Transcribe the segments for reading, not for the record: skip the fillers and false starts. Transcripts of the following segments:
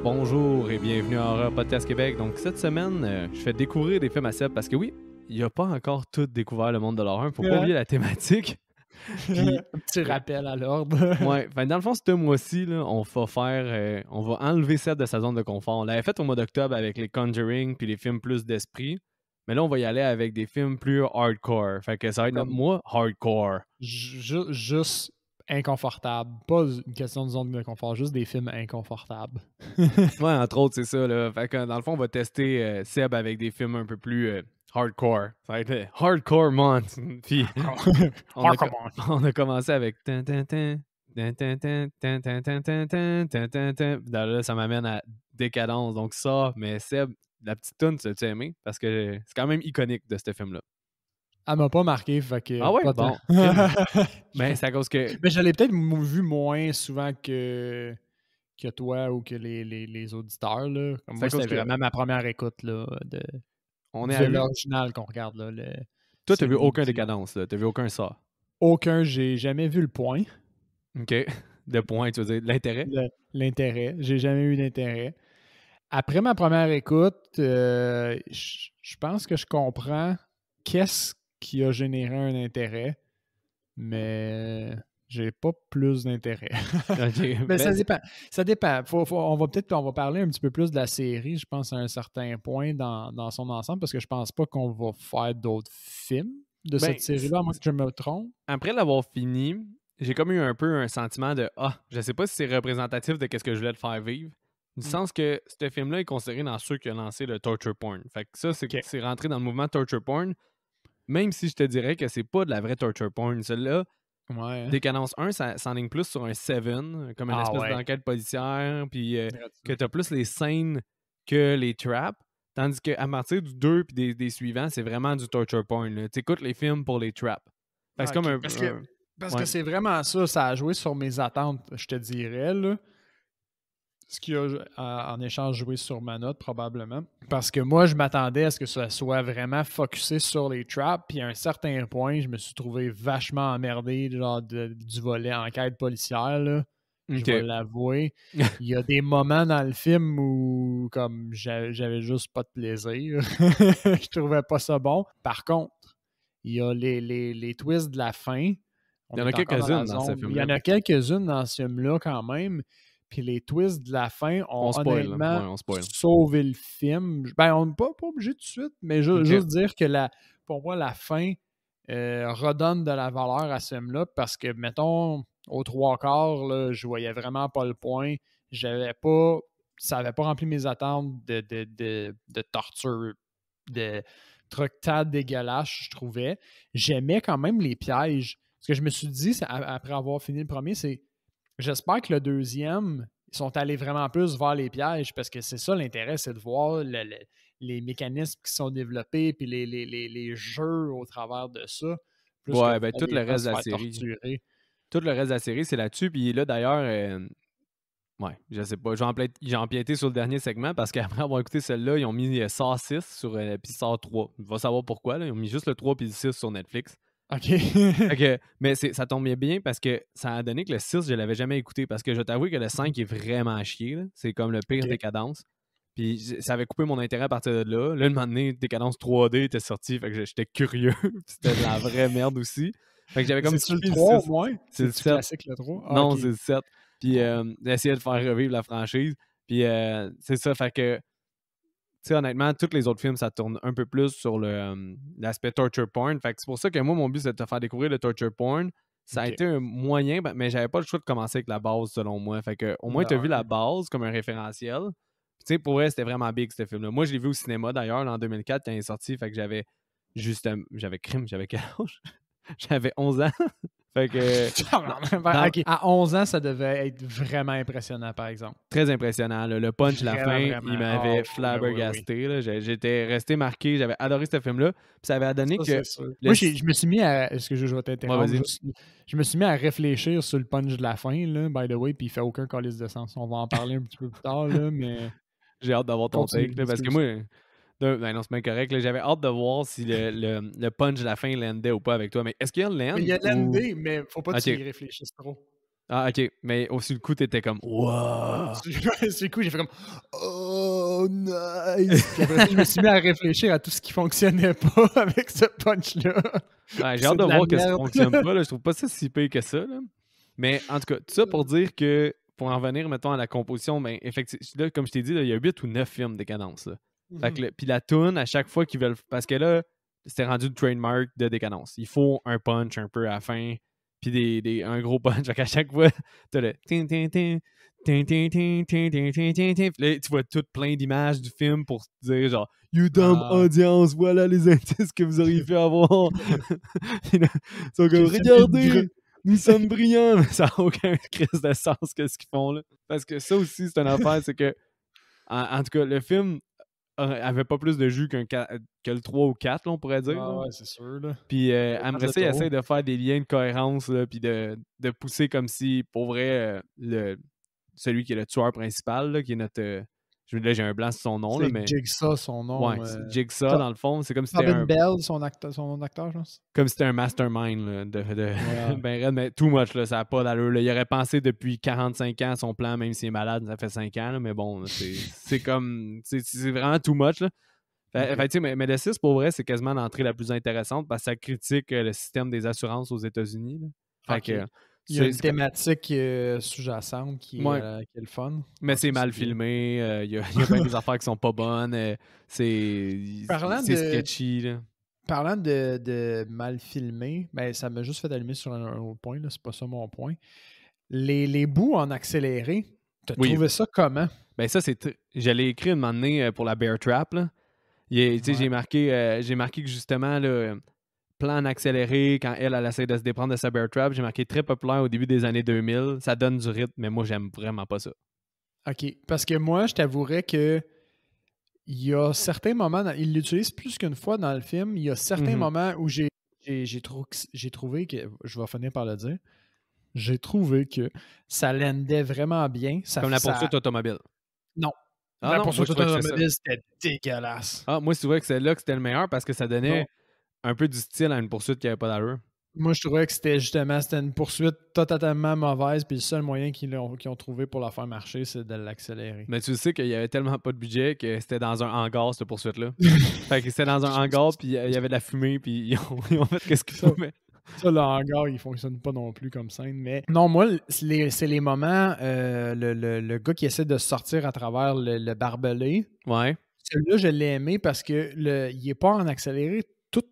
bonjour et bienvenue à Horror Podcast Québec. Donc cette semaine, je fais découvrir des films à Seb parce que oui, il n'a pas encore tout découvert le monde de l'horreur. Faut pas oublier la thématique. Puis, Un petit rappel à l'ordre. ouais, dans le fond, ce mois-ci, là, on va enlever Seb de sa zone de confort. On l'avait fait au mois d'octobre avec les Conjuring puis les films plus d'esprit. Mais là, on va y aller avec des films plus hardcore. Fait que ça va être notre mois hardcore. Juste inconfortable. Pas une question de zone de confort, juste des films inconfortables. Ouais, entre autres, c'est ça. Là. Fait que dans le fond, on va tester Seb avec des films un peu plus hardcore. Ça va être Hardcore Month. Puis on a commencé avec là, ça m'amène à Décadence. Donc ça, mais Seb, la petite toune, tu as aimé? Parce que c'est quand même iconique de ce film-là. Elle m'a pas marqué, fait que... Ah ouais? Pas Bon. Mais c'est à cause que... Mais je l'ai peut-être vu moins souvent que toi ou que les auditeurs. Là. Comme moi, c'était vraiment ma première écoute là, de l'original qu'on regarde. Là, toi, t'as vu aucun Décadence, là. T'as vu aucun ça? Aucun, j'ai jamais vu le point. OK. De point, tu veux dire, l'intérêt? L'intérêt. J'ai jamais eu d'intérêt. Après ma première écoute, je pense que je comprends qu'est-ce qui a généré un intérêt, mais j'ai pas plus d'intérêt. Okay. Mais ça dépend. Ça dépend. On va parler un petit peu plus de la série, je pense, à un certain point dans son ensemble, parce que je pense pas qu'on va faire d'autres films de cette série-là, à moins que je me trompe. Après l'avoir fini, j'ai comme eu un peu un sentiment de je sais pas si c'est représentatif de ce que je voulais te faire vivre. Du sens que ce film-là est considéré dans ceux qui ont lancé le torture porn. Fait que ça, c'est rentré dans le mouvement torture porn. Même si je te dirais que c'est pas de la vraie torture porn. Celle-là, Décadence 1, ça s'enligne plus sur un 7, comme une espèce d'enquête policière, puis que t'as plus les scènes que les traps. Tandis qu'à partir du 2 puis des suivants, c'est vraiment du torture porn. Tu écoutes les films pour les traps. Parce que c'est vraiment ça. Ça a joué sur mes attentes, je te dirais. Là. Ce qui a en échange joué sur ma note, probablement. Parce que moi, je m'attendais à ce que ça soit vraiment focusé sur les traps. Puis à un certain point, je me suis trouvé vachement emmerdé genre du volet enquête policière. Là. Je vais l'avouer. Il y a des moments dans le film où comme j'avais juste pas de plaisir. Je trouvais pas ça bon. Par contre, il y a les twists de la fin. Il y en a quelques-unes dans ce film-là. Il y en a quelques-unes dans ce film-là quand même. Puis les twists de la fin ont honnêtement sauvé le film. Ben, on n'est pas obligé tout de suite, mais juste dire que pour moi, la fin redonne de la valeur à ce film-là parce que, mettons, aux 3/4, là, je voyais vraiment pas le point. Ça n'avait pas rempli mes attentes de torture, de trucade dégueulasse, je trouvais. J'aimais quand même les pièges. Ce que je me suis dit, après avoir fini le premier, c'est j'espère que le deuxième, ils sont allés vraiment plus vers les pièges parce que c'est ça l'intérêt, c'est de voir les mécanismes qui sont développés puis les jeux au travers de ça. Ouais, ben tout le reste de la série. Tout le reste de la série, c'est là-dessus. Puis là, d'ailleurs, ouais, je sais pas. J'ai empiété sur le dernier segment parce qu'après avoir écouté celle-là, ils ont mis Saw 6 puis Saw 3. Il va savoir pourquoi. Là. Ils ont mis juste le 3 puis le 6 sur Netflix. OK. Mais ça tombe bien parce que ça a donné que le 6, je l'avais jamais écouté parce que je t'avoue que le 5 est vraiment à chier. Là. C'est comme le pire Décadence. Puis ça avait coupé mon intérêt à partir de là. Là, le moment donné, Décadence 3D était sorti. Fait que j'étais curieux. C'était de la vraie merde aussi. Fait que j'avais comme c'est le 3 au moins? C'est le 7. Classique le 3? Non, c'est le 7. Puis d'essayer de faire revivre la franchise. Puis c'est ça. Fait que tu sais, honnêtement, tous les autres films, ça tourne un peu plus sur l'aspect torture porn. Fait que c'est pour ça que moi, mon but, c'est de te faire découvrir le torture porn. Ça a été un moyen, mais j'avais pas le choix de commencer avec la base, selon moi. Fait que au moins, tu as vu la base comme un référentiel. Tu sais, pour elle, c'était vraiment big, ce film-là. Moi, je l'ai vu au cinéma, d'ailleurs, en 2004, quand il est sorti. Fait que j'avais quel âge? J'avais 11 ans. Fait que... okay. À 11 ans, ça devait être vraiment impressionnant, par exemple. Très impressionnant. Là. Le punch, la fin, il m'avait flabbergasté. Oui. J'étais resté marqué. J'avais adoré ce film-là. Puis ça avait donné que... Moi, je me suis mis à... Est-ce que je vais t'interrompre? Je me suis mis à réfléchir sur le punch de la fin, là, by the way, puis il fait aucun calice de sens. On va en parler un petit peu plus tard, là, mais... J'ai hâte d'avoir ton take, là, parce que moi... Ben non, c'est bien correct. Là. J'avais hâte de voir si le punch de la fin landait ou pas avec toi. Mais est-ce qu'il y a un land? Il y a landé, mais faut pas que tu y réfléchisses trop. Ah, ok. Mais aussi le coup, t'étais comme wow! Sur le coup, j'ai fait comme oh, nice! Puis après ça, je me suis mis à réfléchir à tout ce qui fonctionnait pas avec ce punch-là. Ouais, j'ai hâte de voir ce qui fonctionne pas. Là. Je trouve pas ça si pire que ça. Là. Mais en tout cas, tout ça pour dire que, pour en revenir, mettons, à la composition, ben, effectivement, là, comme je t'ai dit, là, il y a 8 ou 9 films Décadence. Là. Fait que, puis la toune, à chaque fois qu'ils veulent. Parce que là, c'était rendu le trademark de Décadence. Il faut un punch un peu à la fin, puis un gros punch. Fait qu'à chaque fois, t'as le. Puis là, tu vois tout plein d'images du film pour te dire genre You dumb audience, voilà les indices que vous auriez pu avoir. Ils sont comme regardez, nous sommes brillants, mais ça n'a aucun crise de sens que ce qu'ils font là. Parce que ça aussi, c'est une affaire, c'est que en tout cas, le film avait pas plus de jus que le 3 ou 4, là, on pourrait dire. Ah ouais, c'est sûr. Là. Puis après ça, il essaie de faire des liens de cohérence, là, puis de pousser comme si, pour vrai, celui qui est le tueur principal, là, qui est notre... là, j'ai un blanc sur son nom. C'est là, mais... Jigsaw, son nom. Ouais, Jigsaw, dans le fond. C'est comme si c'était Robin Bell, son acteur, je pense. Comme si c'était un mastermind là, de ben raide, mais too much, là, ça n'a pas d'allure. Là. Il aurait pensé depuis 45 ans son plan, même s'il est malade, ça fait 5 ans, là, mais bon, c'est comme... C'est vraiment too much, là. Fait, mais le 6, pour vrai, c'est quasiment l'entrée la plus intéressante parce que ça critique le système des assurances aux États-Unis. Fait que, il y a une thématique sous-jacente qui est le fun. Mais c'est mal filmé. Il y a bien des affaires qui sont pas bonnes. C'est sketchy. Là. Parlant de mal filmé, ben, ça m'a juste fait allumer sur un autre point. C'est pas ça mon point. Les bouts en accéléré, t'as trouvé ça comment? Ben ça, j'allais écrire un moment donné pour la Bear Trap. Là. J'ai marqué que justement, là, plan en accéléré, quand elle essaie de se déprendre de sa Bear Trap, j'ai marqué très populaire au début des années 2000. Ça donne du rythme, mais moi, j'aime vraiment pas ça. OK. Parce que moi, je t'avouerais que il y a certains moments, il l'utilise plus qu'une fois dans le film, il y a certains moments où j'ai trouvé que, je vais finir par le dire, j'ai trouvé que ça landait vraiment bien. Comme la poursuite automobile. Non. La poursuite automobile, c'était dégueulasse. Ah, moi, je trouvais que c'est là que c'était le meilleur parce que ça donnait un peu du style à une poursuite qui n'avait pas d'allure. Moi, je trouvais que c'était une poursuite totalement mauvaise, puis le seul moyen qu'ils ont trouvé pour la faire marcher, c'est de l'accélérer. Mais tu sais qu'il y avait tellement pas de budget que c'était dans un hangar, cette poursuite-là. Fait que c'était dans un hangar, puis il y avait de la fumée, puis ils ont fait ce qu'ils pouvaient. Ça, le hangar, il fonctionne pas non plus comme scène, mais... Non, moi, c'est les moments, le gars qui essaie de sortir à travers le barbelé. Ouais. Celui-là, je l'ai aimé parce que il est pas en accéléré tout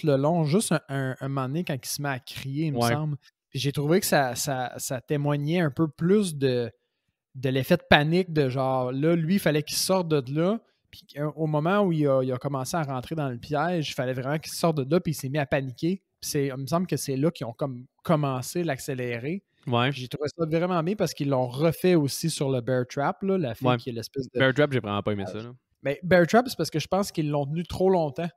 le long, juste un moment donné quand il se met à crier, il me semble. Puis j'ai trouvé que ça témoignait un peu plus de l'effet de panique, de genre, là, lui, il fallait qu'il sorte de là, puis au moment où il a commencé à rentrer dans le piège, il fallait vraiment qu'il sorte de là, puis il s'est mis à paniquer. Il me semble que c'est là qu'ils ont commencé l'accélérer. Ouais. J'ai trouvé ça vraiment bien parce qu'ils l'ont refait aussi sur le Bear Trap, là, la fille qui est l'espèce de... Bear Trap, j'ai vraiment pas aimé ça. Là. Mais Bear Trap, c'est parce que je pense qu'ils l'ont tenu trop longtemps.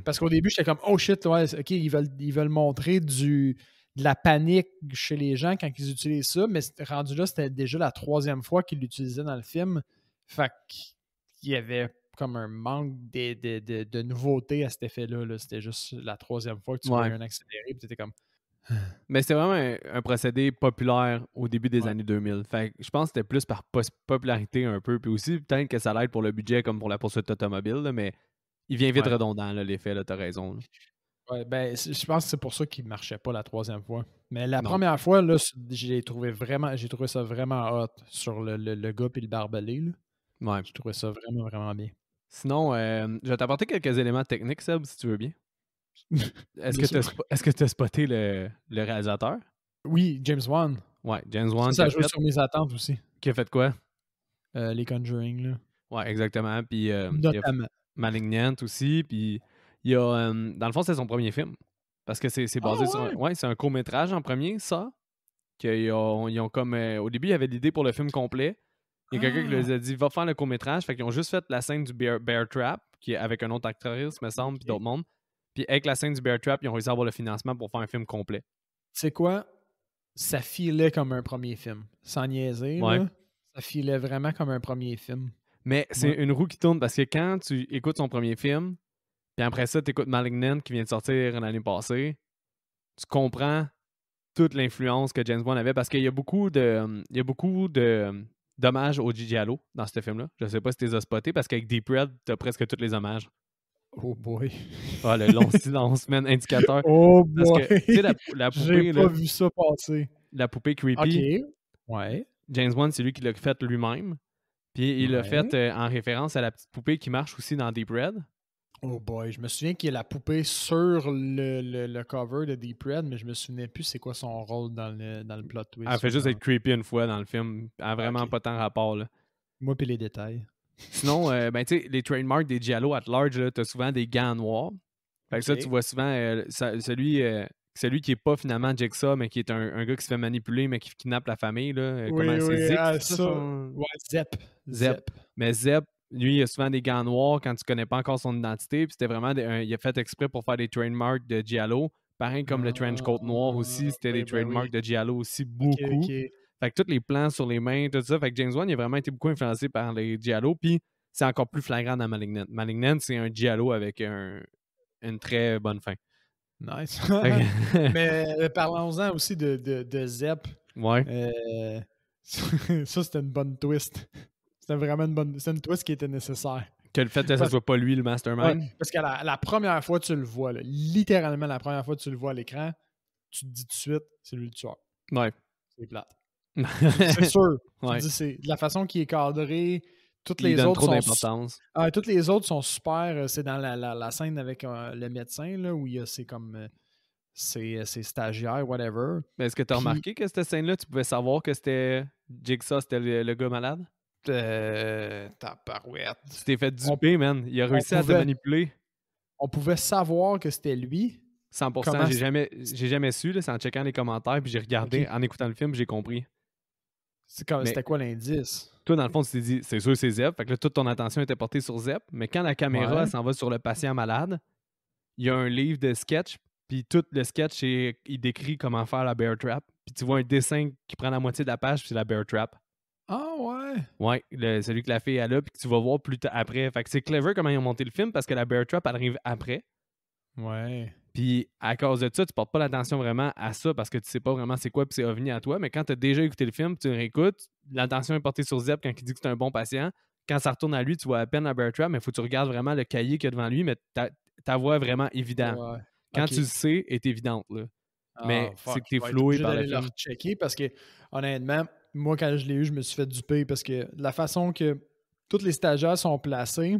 Parce qu'au début, j'étais comme oh shit, ouais, ok, ils veulent montrer de la panique chez les gens quand ils utilisent ça, mais rendu là, c'était déjà la 3e fois qu'ils l'utilisaient dans le film. Fait qu'il y avait comme un manque de nouveauté à cet effet-là. Là. C'était juste la 3e fois que tu voyais un accéléré, puis t'étais comme. Mais c'était vraiment un procédé populaire au début des années 2000. Fait que je pense que c'était plus par popularité un peu, puis aussi peut-être que ça l'aide pour le budget comme pour la poursuite automobile, là, mais il vient vite redondant, l'effet, là, t'as raison. Là. Ouais, ben, je pense que c'est pour ça qu'il ne marchait pas la 3e fois. Mais la première fois, là, j'ai trouvé ça vraiment hot sur le gars et le barbelé. Là. Ouais. J'ai trouvé ça vraiment, vraiment bien. Sinon, je vais t'apporter quelques éléments techniques, Seb, si tu veux bien. Est-ce que tu as spoté le réalisateur? Oui, James Wan. Ouais, James Wan. Ça joue sur mes attentes aussi. Qui a fait quoi? Les Conjuring, là. Ouais, exactement. Puis, notamment. Malignant aussi. Puis, il y a, dans le fond, c'est son premier film. Parce que c'est basé sur... Ouais, c'est un court-métrage en premier, ça. Ils ont comme... au début, il y avait l'idée pour le film complet. Il y a quelqu'un qui leur a dit, va faire le court-métrage. Fait qu'ils ont juste fait la scène du Bear Trap, qui est avec un autre actrice, me semble, puis d'autres mondes. Puis avec la scène du Bear Trap, ils ont réussi à avoir le financement pour faire un film complet. Tu sais quoi? Ça filait comme un premier film. Sans niaiser, là, ça filait vraiment comme un premier film. Mais c'est une roue qui tourne parce que quand tu écoutes son premier film, puis après ça, tu écoutes Malignant qui vient de sortir l'année passée, tu comprends toute l'influence que James Wan avait, parce qu'il y a beaucoup d'hommages au Giallo dans ce film-là. Je sais pas si tu les as spotés, parce qu'avec Deep Red, t'as presque tous les hommages. Oh boy. Ah, le long silence, man, indicateur. Oh boy. Parce que, tu sais, la poupée, j'ai pas vu ça passer. La poupée creepy. OK. Ouais. James Wan, c'est lui qui l'a fait lui-même. Puis il l'a fait en référence à la petite poupée qui marche aussi dans Deep Red. Oh boy, je me souviens qu'il y a la poupée sur le cover de Deep Red, mais je me souvenais plus c'est quoi son rôle dans le plot twist. Elle fait juste être creepy une fois dans le film. Elle a vraiment pas tant rapport, là. Moi puis les détails. Sinon, ben tu sais, les trademarks des Giallo at large, t'as souvent des gants noirs. Fait que ça, tu vois souvent celui qui est pas finalement Jigsaw, mais qui est un gars qui se fait manipuler, mais qui kidnappe la famille, là. Oui, c'est Zick, ça. Ouais, Zep. Mais Zep, lui, il a souvent des gants noirs quand tu connais pas encore son identité. Puis c'était vraiment il a fait exprès pour faire des trademarks de Giallo. Pareil comme le trench coat noir aussi, c'était des trademarks de Giallo aussi, beaucoup. Okay. Fait que tous les plans sur les mains, tout ça. Fait que James Wan, il a vraiment été beaucoup influencé par les Giallo. Puis c'est encore plus flagrant dans Malignant. Malignant, c'est un Giallo avec une très bonne fin. Nice. Mais parlons-en aussi de Zep. Ouais. Ça, c'était une bonne twist. C'était vraiment une twist qui était nécessaire. Que le fait que ça soit pas lui le mastermind. Ouais, parce que la première fois que tu le vois, là, littéralement la première fois que tu le vois à l'écran, tu te dis tout de suite, c'est lui le tueur. Ouais. C'est plate. C'est sûr. Ouais. Tu dis, c'est de la façon qu'il est cadré. Toutes il les donne autres trop d'importance. Toutes les autres sont super. C'est dans la scène avec le médecin là, où il y a ses stagiaires, whatever. Mais est-ce que tu as remarqué que cette scène-là, tu pouvais savoir que c'était Jigsaw, c'était le gars malade? Tabarouette. Tu t'es fait duper, man. Il a réussi à te manipuler. On pouvait savoir que c'était lui. 100%. J'ai jamais su. C'est en checkant les commentaires, puis j'ai regardé, en écoutant le film, j'ai compris. C'était quoi l'indice? Toi, dans le fond, tu t'es dit, c'est sûr, c'est Zep. Fait que là, toute ton attention était portée sur Zep. Mais quand la caméra s'en va sur le patient malade, il y a un livre de sketch, puis tout le sketch, il décrit comment faire la bear trap. Puis tu vois un dessin qui prend la moitié de la page, puis c'est la bear trap. Ah ouais? Ouais, celui que la fille elle a, puis que tu vas voir plus tard après. Fait que c'est clever comment ils ont monté le film, parce que la bear trap, elle arrive après. Ouais. Puis à cause de ça, tu portes pas l'attention vraiment à ça, parce que tu sais pas vraiment c'est quoi, puis c'est ovni à toi. Mais quand tu as déjà écouté le film, tu le réécoutes, l'attention est portée sur Zep quand il dit que c'est un bon patient. Quand ça retourne à lui, tu vois à peine la bear trap, mais il faut que tu regardes vraiment le cahier qu'il y a devant lui, mais ta voix est vraiment évidente. Ouais. Quand tu le sais, est évidente, là. Mais c'est que t'es floué par le film. Je vais le checker parce que, honnêtement, moi, quand je l'ai eu, je me suis fait duper parce que la façon que tous les stagiaires sont placés,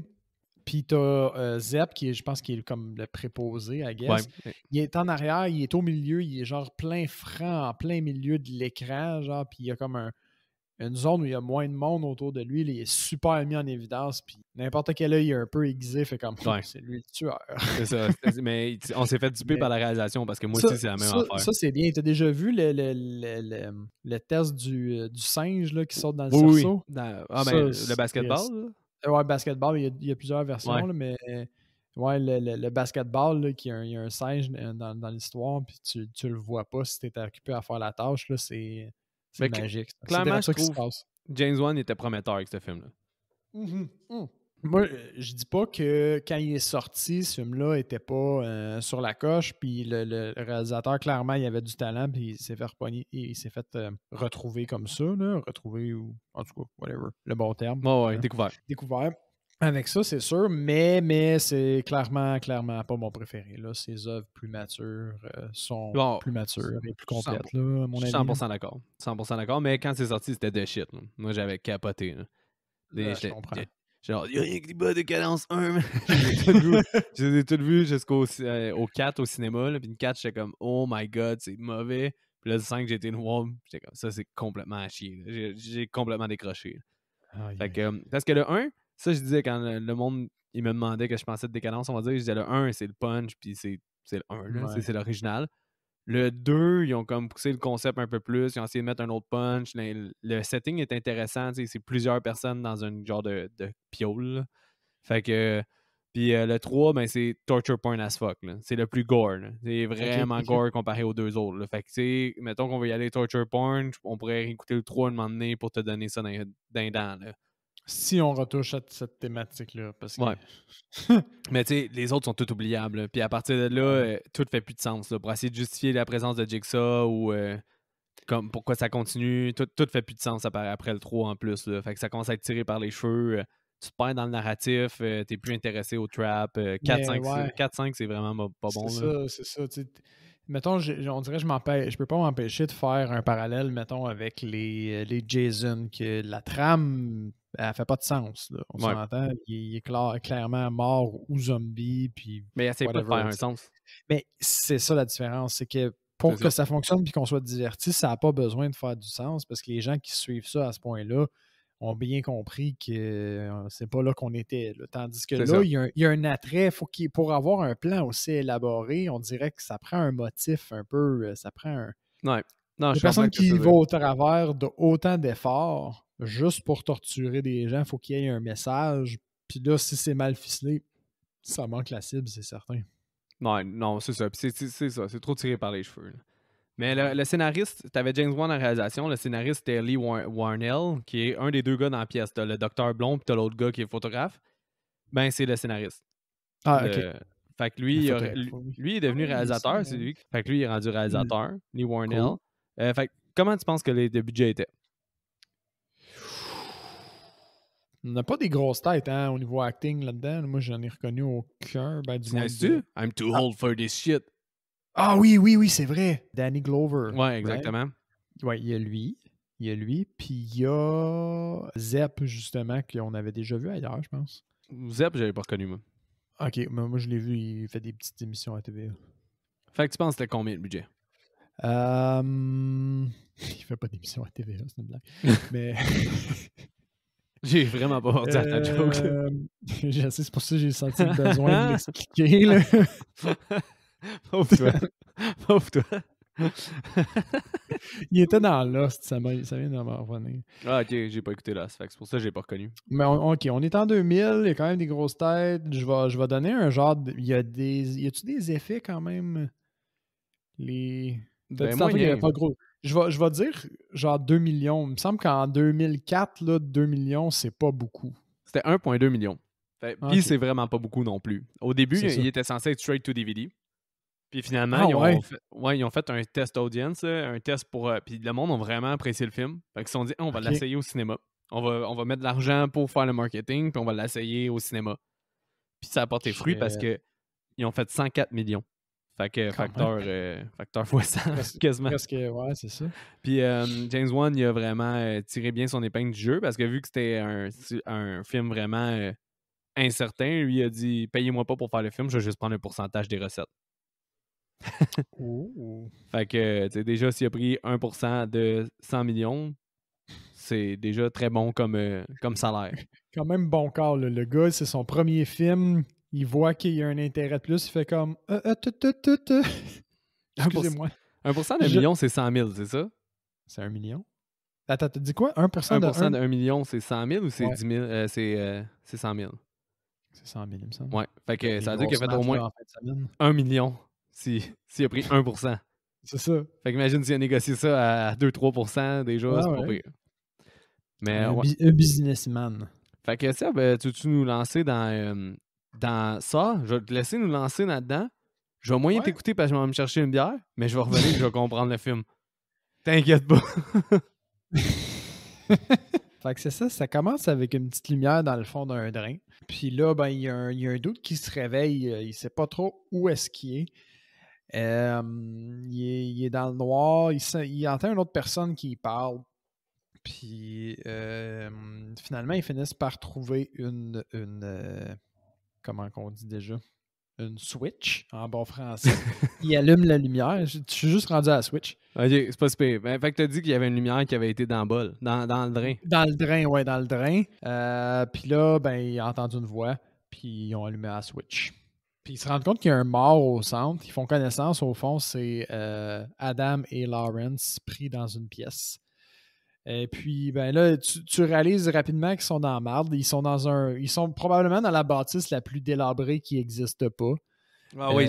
puis t'as Zep, je pense qu'il est comme le préposé, I guess. Ouais. Il est en arrière, il est au milieu, il est genre plein franc, en plein milieu de l'écran, genre, puis il y a comme une zone où il y a moins de monde autour de lui, il est super mis en évidence, puis n'importe quel œil un peu aiguisé fait comme c'est lui le tueur. C'est ça. Mais on s'est fait duper par la réalisation parce que moi aussi, c'est la même affaire. Ça, c'est bien. Tu as déjà vu le test du singe là, qui saute dans le cerceau? Oui. Le basketball? Ouais, basketball, il y a plusieurs versions, là, mais ouais, le basketball, là, il y a un singe dans l'histoire, puis tu le vois pas si tu es occupé à faire la tâche, là, c'est magique. Clairement, je trouve James Wan était prometteur avec ce film-là. Moi, je dis pas que quand il est sorti, ce film-là était pas sur la coche, puis le réalisateur, clairement, il avait du talent, puis il s'est fait retrouver comme ça, là, retrouver, ou en tout cas, whatever, le bon terme. Ouais, découvert. Avec ça, c'est sûr, mais c'est clairement pas mon préféré. Là. Ses œuvres plus matures sont plus matures et plus complètes, là, à mon avis. 100% d'accord. 100% d'accord, mais quand c'est sorti, c'était de shit. Là. Moi, j'avais capoté. Je comprends. Genre, il y a rien que des bas de cadence 1. Je les ai toutes vues jusqu'au 4 au cinéma. Là, puis une 4, j'étais comme, oh my god, c'est mauvais. Puis là, le 5, j'ai été le voir. J'étais comme, ça, c'est complètement à chier. J'ai complètement décroché. Fait que, parce que le 1, ça, je disais quand le monde, il me demandait que je pensais de décadence, on va dire, je disais le 1, c'est le punch, puis c'est le 1, là, c'est l'original. Le 2, ils ont comme poussé le concept un peu plus, ils ont essayé de mettre un autre punch. Le setting est intéressant, c'est plusieurs personnes dans un genre de piole. Là. Fait que, puis le 3, ben, c'est torture porn as fuck. C'est le plus gore. Là. C'est vraiment gore comparé aux deux autres. Là. Fait que, mettons qu'on veut y aller torture porn, on pourrait écouter le 3 un moment donné pour te donner ça dans les dents. Là. Si on retouche à cette thématique-là. Parce que... Ouais. Mais tu sais, les autres sont tous oubliables. Là. Puis à partir de là, tout fait plus de sens. Là, pour essayer de justifier la présence de Jigsaw ou comme pourquoi ça continue, tout fait plus de sens après le 3 en plus. Là. Fait que ça commence à être tiré par les cheveux. Tu te perds dans le narratif, t'es plus intéressé au trap. 4-5, c'est vraiment pas bon. C'est ça. Mettons, on dirait que je peux pas m'empêcher de faire un parallèle, mettons, avec les Jason, que la trame, elle fait pas de sens. Là. On s'entend, il est clairement mort ou zombie. Puis mais il essaie pas de faire un sens. Mais c'est ça la différence, c'est que pour que ça fonctionne et qu'on soit diverti, ça n'a pas besoin de faire du sens, parce que les gens qui suivent ça à ce point-là ont bien compris que c'est pas là qu'on était. Là. Tandis que là, il y a un attrait. Pour avoir un plan aussi élaboré, on dirait que ça prend un motif un peu. Ça prend un. Ouais. Non, les personnes qui vont au travers d'autant d'efforts juste pour torturer des gens, il faut qu'il y ait un message. Puis là, si c'est mal ficelé, ça manque la cible, c'est certain. Non, c'est ça. C'est ça. C'est trop tiré par les cheveux. Là. Mais le scénariste, t'avais James Wan en réalisation. Le scénariste, c'était Lee Warnell, qui est un des deux gars dans la pièce. T'as le docteur blond, puis t'as l'autre gars qui est photographe. Ben, c'est le scénariste. Ah, OK. Fait que lui est devenu réalisateur. C'est lui. Fait que lui, il est rendu réalisateur. Lee Warnell. Cool. Fait que comment tu penses que le budget était? On n'a pas des grosses têtes au niveau acting là-dedans. Moi, j'en ai reconnu aucun. Ben, du tu I'm too old for this shit. Ah oui, c'est vrai. Danny Glover. Ouais, exactement. Ouais, il y a lui. Puis il y a Zepp, justement, qu'on avait déjà vu ailleurs, je pense. Zepp, j'avais pas reconnu, moi. OK, mais moi, je l'ai vu, il fait des petites émissions à TVA. Fait que tu penses que c'était combien le budget? Il fait pas d'émissions à TVA, c'est une blague. Mais... J'ai vraiment pas entendu ta joke. Je sais, c'est pour ça que j'ai senti le besoin de l'expliquer. Là. Pauvre toi. Il était dans Lost, ça vient de me revenir. Ah, ok, j'ai pas écouté Lost, c'est pour ça que j'ai pas reconnu. Mais OK, on est en 2000, il y a quand même des grosses têtes. Je vais donner un genre. Y a-tu des effets quand même? Ben, moi, il y avait pas gros. Je vais dire genre 2 millions. Il me semble qu'en 2004, là, 2 millions, c'est pas beaucoup. C'était 1,2 million. Puis c'est vraiment pas beaucoup non plus. Au début, il était censé être straight to DVD. Puis finalement, ils ont fait un test audience, un test pour... puis le monde a vraiment apprécié le film. Fait qu'ils se sont dit, on va l'essayer au cinéma. On va mettre de l'argent pour faire le marketing, puis on va l'essayer au cinéma. Puis ça a porté fruit parce qu'ils ont fait 104 millions. Fait que facteur x100, quasiment. Presque, ouais, c'est ça. Puis James Wan, il a vraiment tiré bien son épingle du jeu parce que vu que c'était un film vraiment incertain, lui il a dit, payez-moi pas pour faire le film, je vais juste prendre un pourcentage des recettes. Fait que, tu sais, déjà, s'il a pris 1% de 100 millions, c'est déjà très bon comme salaire. Quand même bon quart, là. Le gars, c'est son premier film. Il voit qu'il y a un intérêt de plus. Il fait comme... Excusez-moi. 1% d'un million, c'est 100 000, c'est ça? C'est 1 million? Attends, t'as dit quoi? 1% de 1 million, c'est 100 000 ou c'est 10 000? C'est 100 000. C'est 100 000, il me semble. Ouais. Fait que ça veut dire qu'il a fait au moins 1 million s'il a pris 1%. C'est ça. Fait qu'imagine s'il a négocié ça à 2-3%, déjà, c'est pas pire. Mais, un businessman. Fait que ça, tu nous lancer dans ça? Je vais te laisser nous lancer là-dedans. Je vais moyen t'écouter parce que je vais me chercher une bière, mais je vais revenir et je vais comprendre le film. T'inquiète pas. Fait que c'est ça, ça commence avec une petite lumière dans le fond d'un drain. Puis là, ben, il y a un doute qui se réveille, il sait pas trop où est-ce qu'il est. Il est dans le noir, il entend une autre personne qui parle. Puis finalement, ils finissent par trouver une comment qu'on dit déjà? Une switch en bon français. Il allume la lumière. Je suis juste rendu à la switch. Ok, c'est pas super. Ben, fait que t'as dit qu'il y avait une lumière qui avait été dans le bol, dans le drain. Dans le drain, ouais, dans le drain. Puis là, ben, il a entendu une voix, puis ils ont allumé la switch. Puis ils se rendent compte qu'il y a un mort au centre. Ils font connaissance, au fond, c'est Adam et Lawrence pris dans une pièce. Et puis, ben là, tu réalises rapidement qu'ils sont dans la marde. Ils sont probablement dans la bâtisse la plus délabrée qui n'existe pas. Ah oui,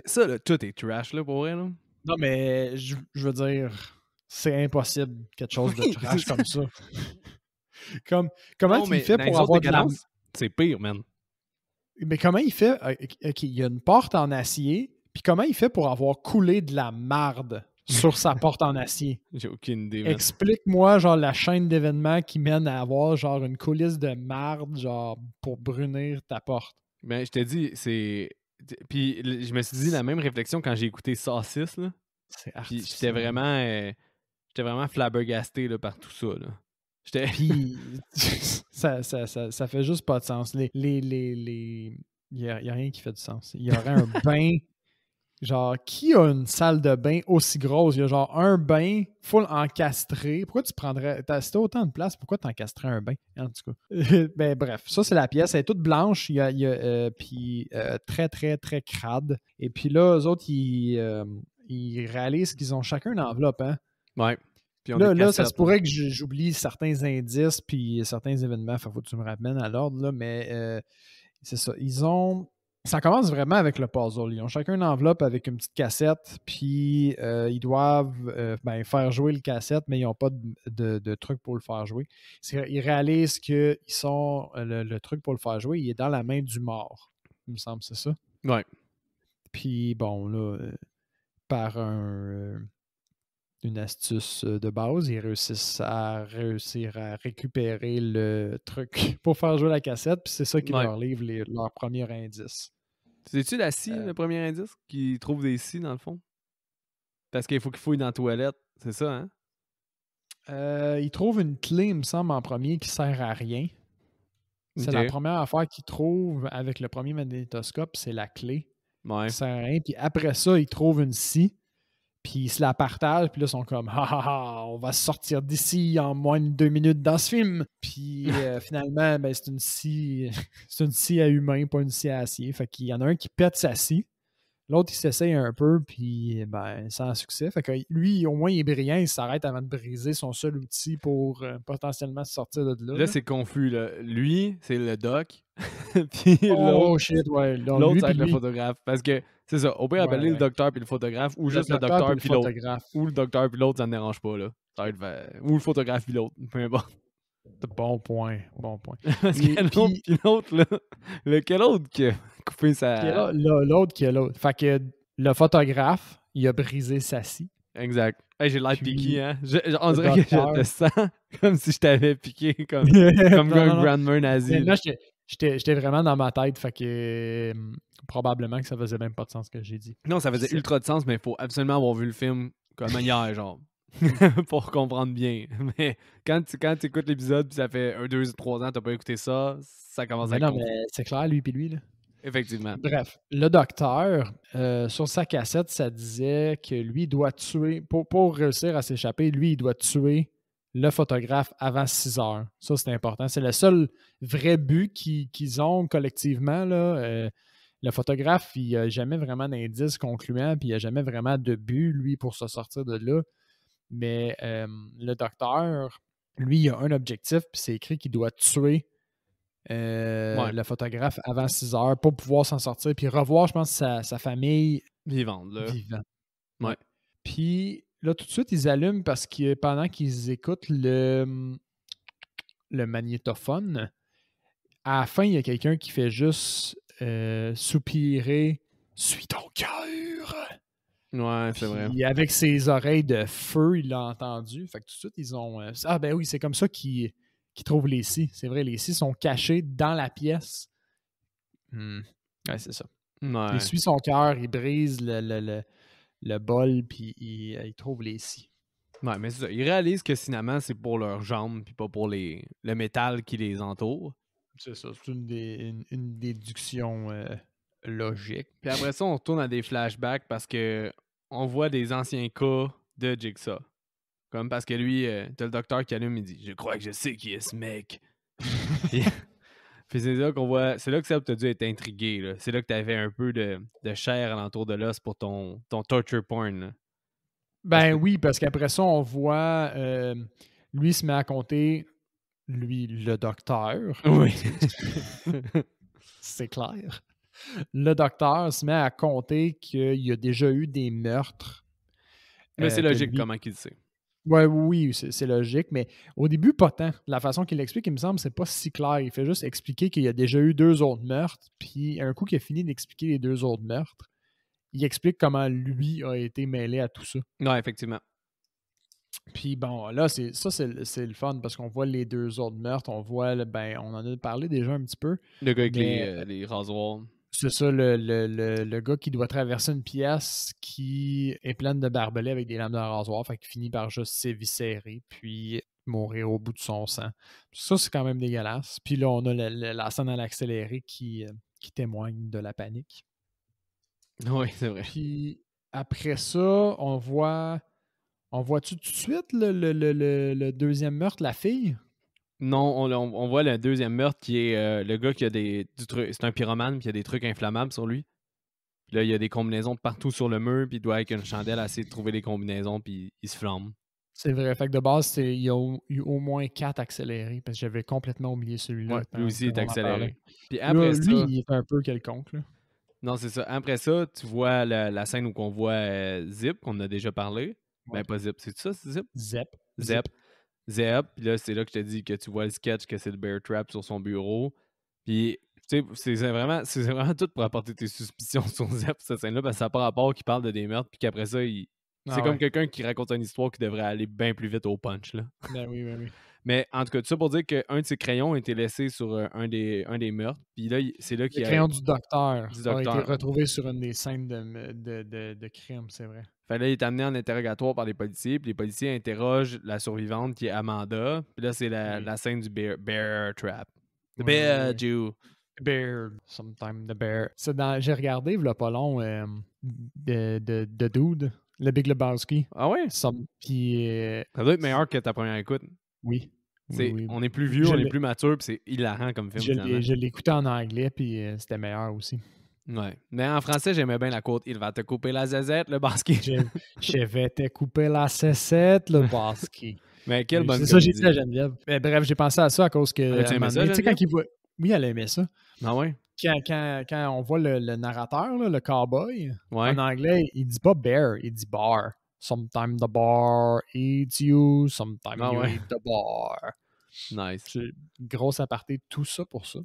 ça là, tout est trash, là, pour vrai, là. Non, mais je veux dire, c'est impossible, quelque chose de trash comme ça. Comment il fait pour avoir de la... C'est pire, man. Mais comment il fait... OK, il y a une porte en acier, puis comment il fait pour avoir coulé de la marde sur sa porte en acier? J'ai aucune idée, man. Explique-moi, genre, la chaîne d'événements qui mène à avoir, genre, une coulisse de marde, genre, pour brunir ta porte. Ben, je te dis, c'est... Puis je me suis dit la même réflexion quand j'ai écouté Saucisse, là. C'est Puis j'étais vraiment flabbergasté là, par tout ça, là. Puis ça fait juste pas de sens. Il y a rien qui fait du sens. Il y aurait un bain... Genre, qui a une salle de bain aussi grosse? Il y a genre un bain full encastré. Pourquoi tu prendrais... Si t'as autant de place, pourquoi t'encastrais un bain? En tout cas. Ben bref, ça c'est la pièce. Elle est toute blanche. Puis très, très, très crade. Et puis là, eux autres, ils réalisent qu'ils ont chacun une enveloppe, hein? Ouais. Puis là, ça se pourrait que j'oublie certains indices puis certains événements. Faut que tu me ramènes à l'ordre, là. Mais c'est ça. Ça commence vraiment avec le puzzle. Ils ont chacun une enveloppe avec une petite cassette, puis ils doivent faire jouer le cassette, mais ils n'ont pas de truc pour le faire jouer. Ils réalisent que le truc pour le faire jouer, il est dans la main du mort. Il me semble, c'est ça? Ouais. Puis bon, là, par une astuce de base, ils réussissent à récupérer le truc pour faire jouer la cassette, puis c'est ça qui leur livre leur premier indice. C'est-tu la scie, le premier indice, qui trouve des scies dans le fond? Parce qu'il faut qu'il fouille dans la toilette, c'est ça, hein? Ils trouvent une clé, il me semble, en premier, qui sert à rien. C'est la première affaire qu'ils trouvent avec le premier magnétoscope, c'est la clé. Ouais. Qui sert à rien. Puis après ça, ils trouvent une scie. Puis ils se la partagent, puis là, ils sont comme « on va sortir d'ici en moins de 2 minutes dans ce film! » Puis finalement, ben, c'est une scie à humain, pas une scie à acier. Fait qu'il y en a un qui pète sa scie. L'autre, il s'essaye un peu, puis sans succès. Fait que lui, au moins, il est brillant, il s'arrête avant de briser son seul outil pour potentiellement sortir de là. Là, c'est confus, là. Lui, c'est le doc. Puis l'autre, ça va être le photographe. Parce que, c'est ça, on peut appeler le docteur puis le photographe, ou juste le docteur puis l'autre. Ou le docteur puis l'autre, ça ne dérange pas, là. Ça va être... Ou le photographe puis l'autre, peu importe. Bon point. Parce que l'autre, là, lequel autre qui a coupé sa... L'autre qui a l'autre. Fait que le photographe, il a brisé sa scie. Exact. Hey, j'ai l'air piqué, hein? On dirait que je te sens comme si je t'avais piqué, comme un grandmère nazi. Là, j'étais vraiment dans ma tête, fait que probablement que ça faisait même pas de sens ce que j'ai dit. Non, ça faisait ultra de sens, mais il faut absolument avoir vu le film comme hier, genre. Pour comprendre bien. Mais quand tu écoutes l'épisode puis ça fait 1, 2, 3 ans t'as pas écouté ça, ça commence à être... Non, mais c'est clair, lui puis lui, là. Effectivement. Bref, le docteur, sur sa cassette, ça disait que lui doit tuer, pour réussir à s'échapper, lui, il doit tuer le photographe avant 6 heures. Ça, c'est important. C'est le seul vrai but qu'ils ont collectivement, là. Le photographe, il n'a jamais vraiment d'indice concluant, puis il n'a jamais vraiment de but, lui, pour se sortir de là. Mais le docteur, lui, il a un objectif, puis c'est écrit qu'il doit tuer le photographe avant 6 heures pour pouvoir s'en sortir, puis revoir, je pense, sa famille vivante. Ouais. Puis là, tout de suite, ils allument parce que pendant qu'ils écoutent le magnétophone, à la fin, il y a quelqu'un qui fait juste soupirer « Suis ton cœur! » Ouais, c'est vrai. Et avec ses oreilles de feu, il l'a entendu. Fait que tout de suite, ils ont... ah ben oui, c'est comme ça qu'ils trouvent les scies. C'est vrai, les scies sont cachés dans la pièce. Ouais, c'est ça. Ouais. Il suit son cœur, il brise le bol, puis il trouve les scies. Ouais, mais c'est ça. Ils réalisent que finalement, c'est pour leurs jambes, puis pas pour le métal qui les entoure. C'est ça. C'est une déduction logique. Puis après ça, on retourne à des flashbacks parce que on voit des anciens cas de Jigsaw. Comme parce que lui, t'as le docteur qui allume, il dit « Je crois que je sais qui est ce mec. » Puis c'est là qu'on voit... C'est là que Seb t'a dû être intrigué, là. C'est là que t'avais un peu de chair alentour de l'os pour ton torture porn, là. Ben oui, parce qu'après ça, on voit... lui se met à compter... Lui, le docteur. Oui. C'est clair. Le docteur se met à compter qu'il y a déjà eu des meurtres. Mais c'est logique comment qu'il sait. Ouais, oui, c'est logique, mais au début, pas tant. La façon qu'il l'explique, il me semble, c'est pas si clair. Il fait juste expliquer qu'il y a déjà eu 2 autres meurtres, puis un coup qu'il a fini d'expliquer les 2 autres meurtres, il explique comment lui a été mêlé à tout ça. Ouais, effectivement. Puis bon, là, c'est le fun parce qu'on voit les 2 autres meurtres, on voit, on en a parlé déjà un petit peu. Le gars avec les rasoirs. C'est ça, le gars qui doit traverser une pièce qui est pleine de barbelés avec des lames de rasoir, fait qu'il finit par juste s'éviscérer, puis mourir au bout de son sang. Ça, c'est quand même dégueulasse. Puis là, on a la scène à l'accéléré qui témoigne de la panique. Oui, c'est vrai. Puis après ça, on voit-tu tout de suite le deuxième meurtre, la fille? Non, on voit le deuxième meurtre qui est le gars qui a du truc. C'est un pyromane qui a des trucs inflammables sur lui. Puis là, il y a des combinaisons partout sur le mur, puis il doit avec une chandelle essayer de trouver les combinaisons, puis il se flamme. C'est vrai. Fait que de base, il y a eu au moins 4 accélérés, parce que j'avais complètement oublié celui-là. Ouais, lui aussi est accéléré. Puis après là, lui, il est un peu quelconque. Là. Non, c'est ça. Après ça, tu vois la scène où on voit Zip, qu'on a déjà parlé. Ouais. Ben, pas Zip, c'est ça, c'est Zip? Zep. Puis là, c'est là que je te dis que tu vois le sketch que c'est le bear trap sur son bureau. Puis, tu sais, c'est vraiment tout pour apporter tes suspicions sur Zep, cette scène-là, parce que ça n'a pas rapport qu'il parle de des meurtres, puis qu'après ça, c'est comme quelqu'un qui raconte une histoire qui devrait aller bien plus vite au punch, là. Ben oui, ben oui. Mais en tout cas, tout ça pour dire qu'un de ses crayons a été laissé sur un des meurtres. Puis là, c'est là qu'il Le crayon du docteur a été retrouvé sur une des scènes de crime, c'est vrai. Fait là, il est amené en interrogatoire par les policiers. Puis les policiers interrogent la survivante qui est Amanda. Puis là, c'est la scène du bear trap. The bear Jew. Bear, sometime the bear. J'ai regardé, il y a pas long, de Dude, le Big Lebowski. Ah ouais? Puis, ça doit être meilleur que ta première écoute. Oui. On est plus vieux, on est plus mature, puis c'est hilarant comme film. Je l'ai écouté en anglais, puis c'était meilleur aussi. Ouais. Mais en français, j'aimais bien la quote. Il va te couper la zézette, le basket. Je vais te couper la cécette, le basket. Mais quelle bonne C'est ça, j'ai dit à Geneviève. Bref, j'ai pensé à ça à cause que. Tu aimais ça, tu sais, quand il voit. Oui, elle aimait ça. Ah ouais? Quand on voit le narrateur, là, le cowboy, ouais. En anglais, il dit pas bear, il dit bar. Sometimes the bar eats you, sometimes you eat the bar. Nice. Grosse aparté, tout ça pour ça.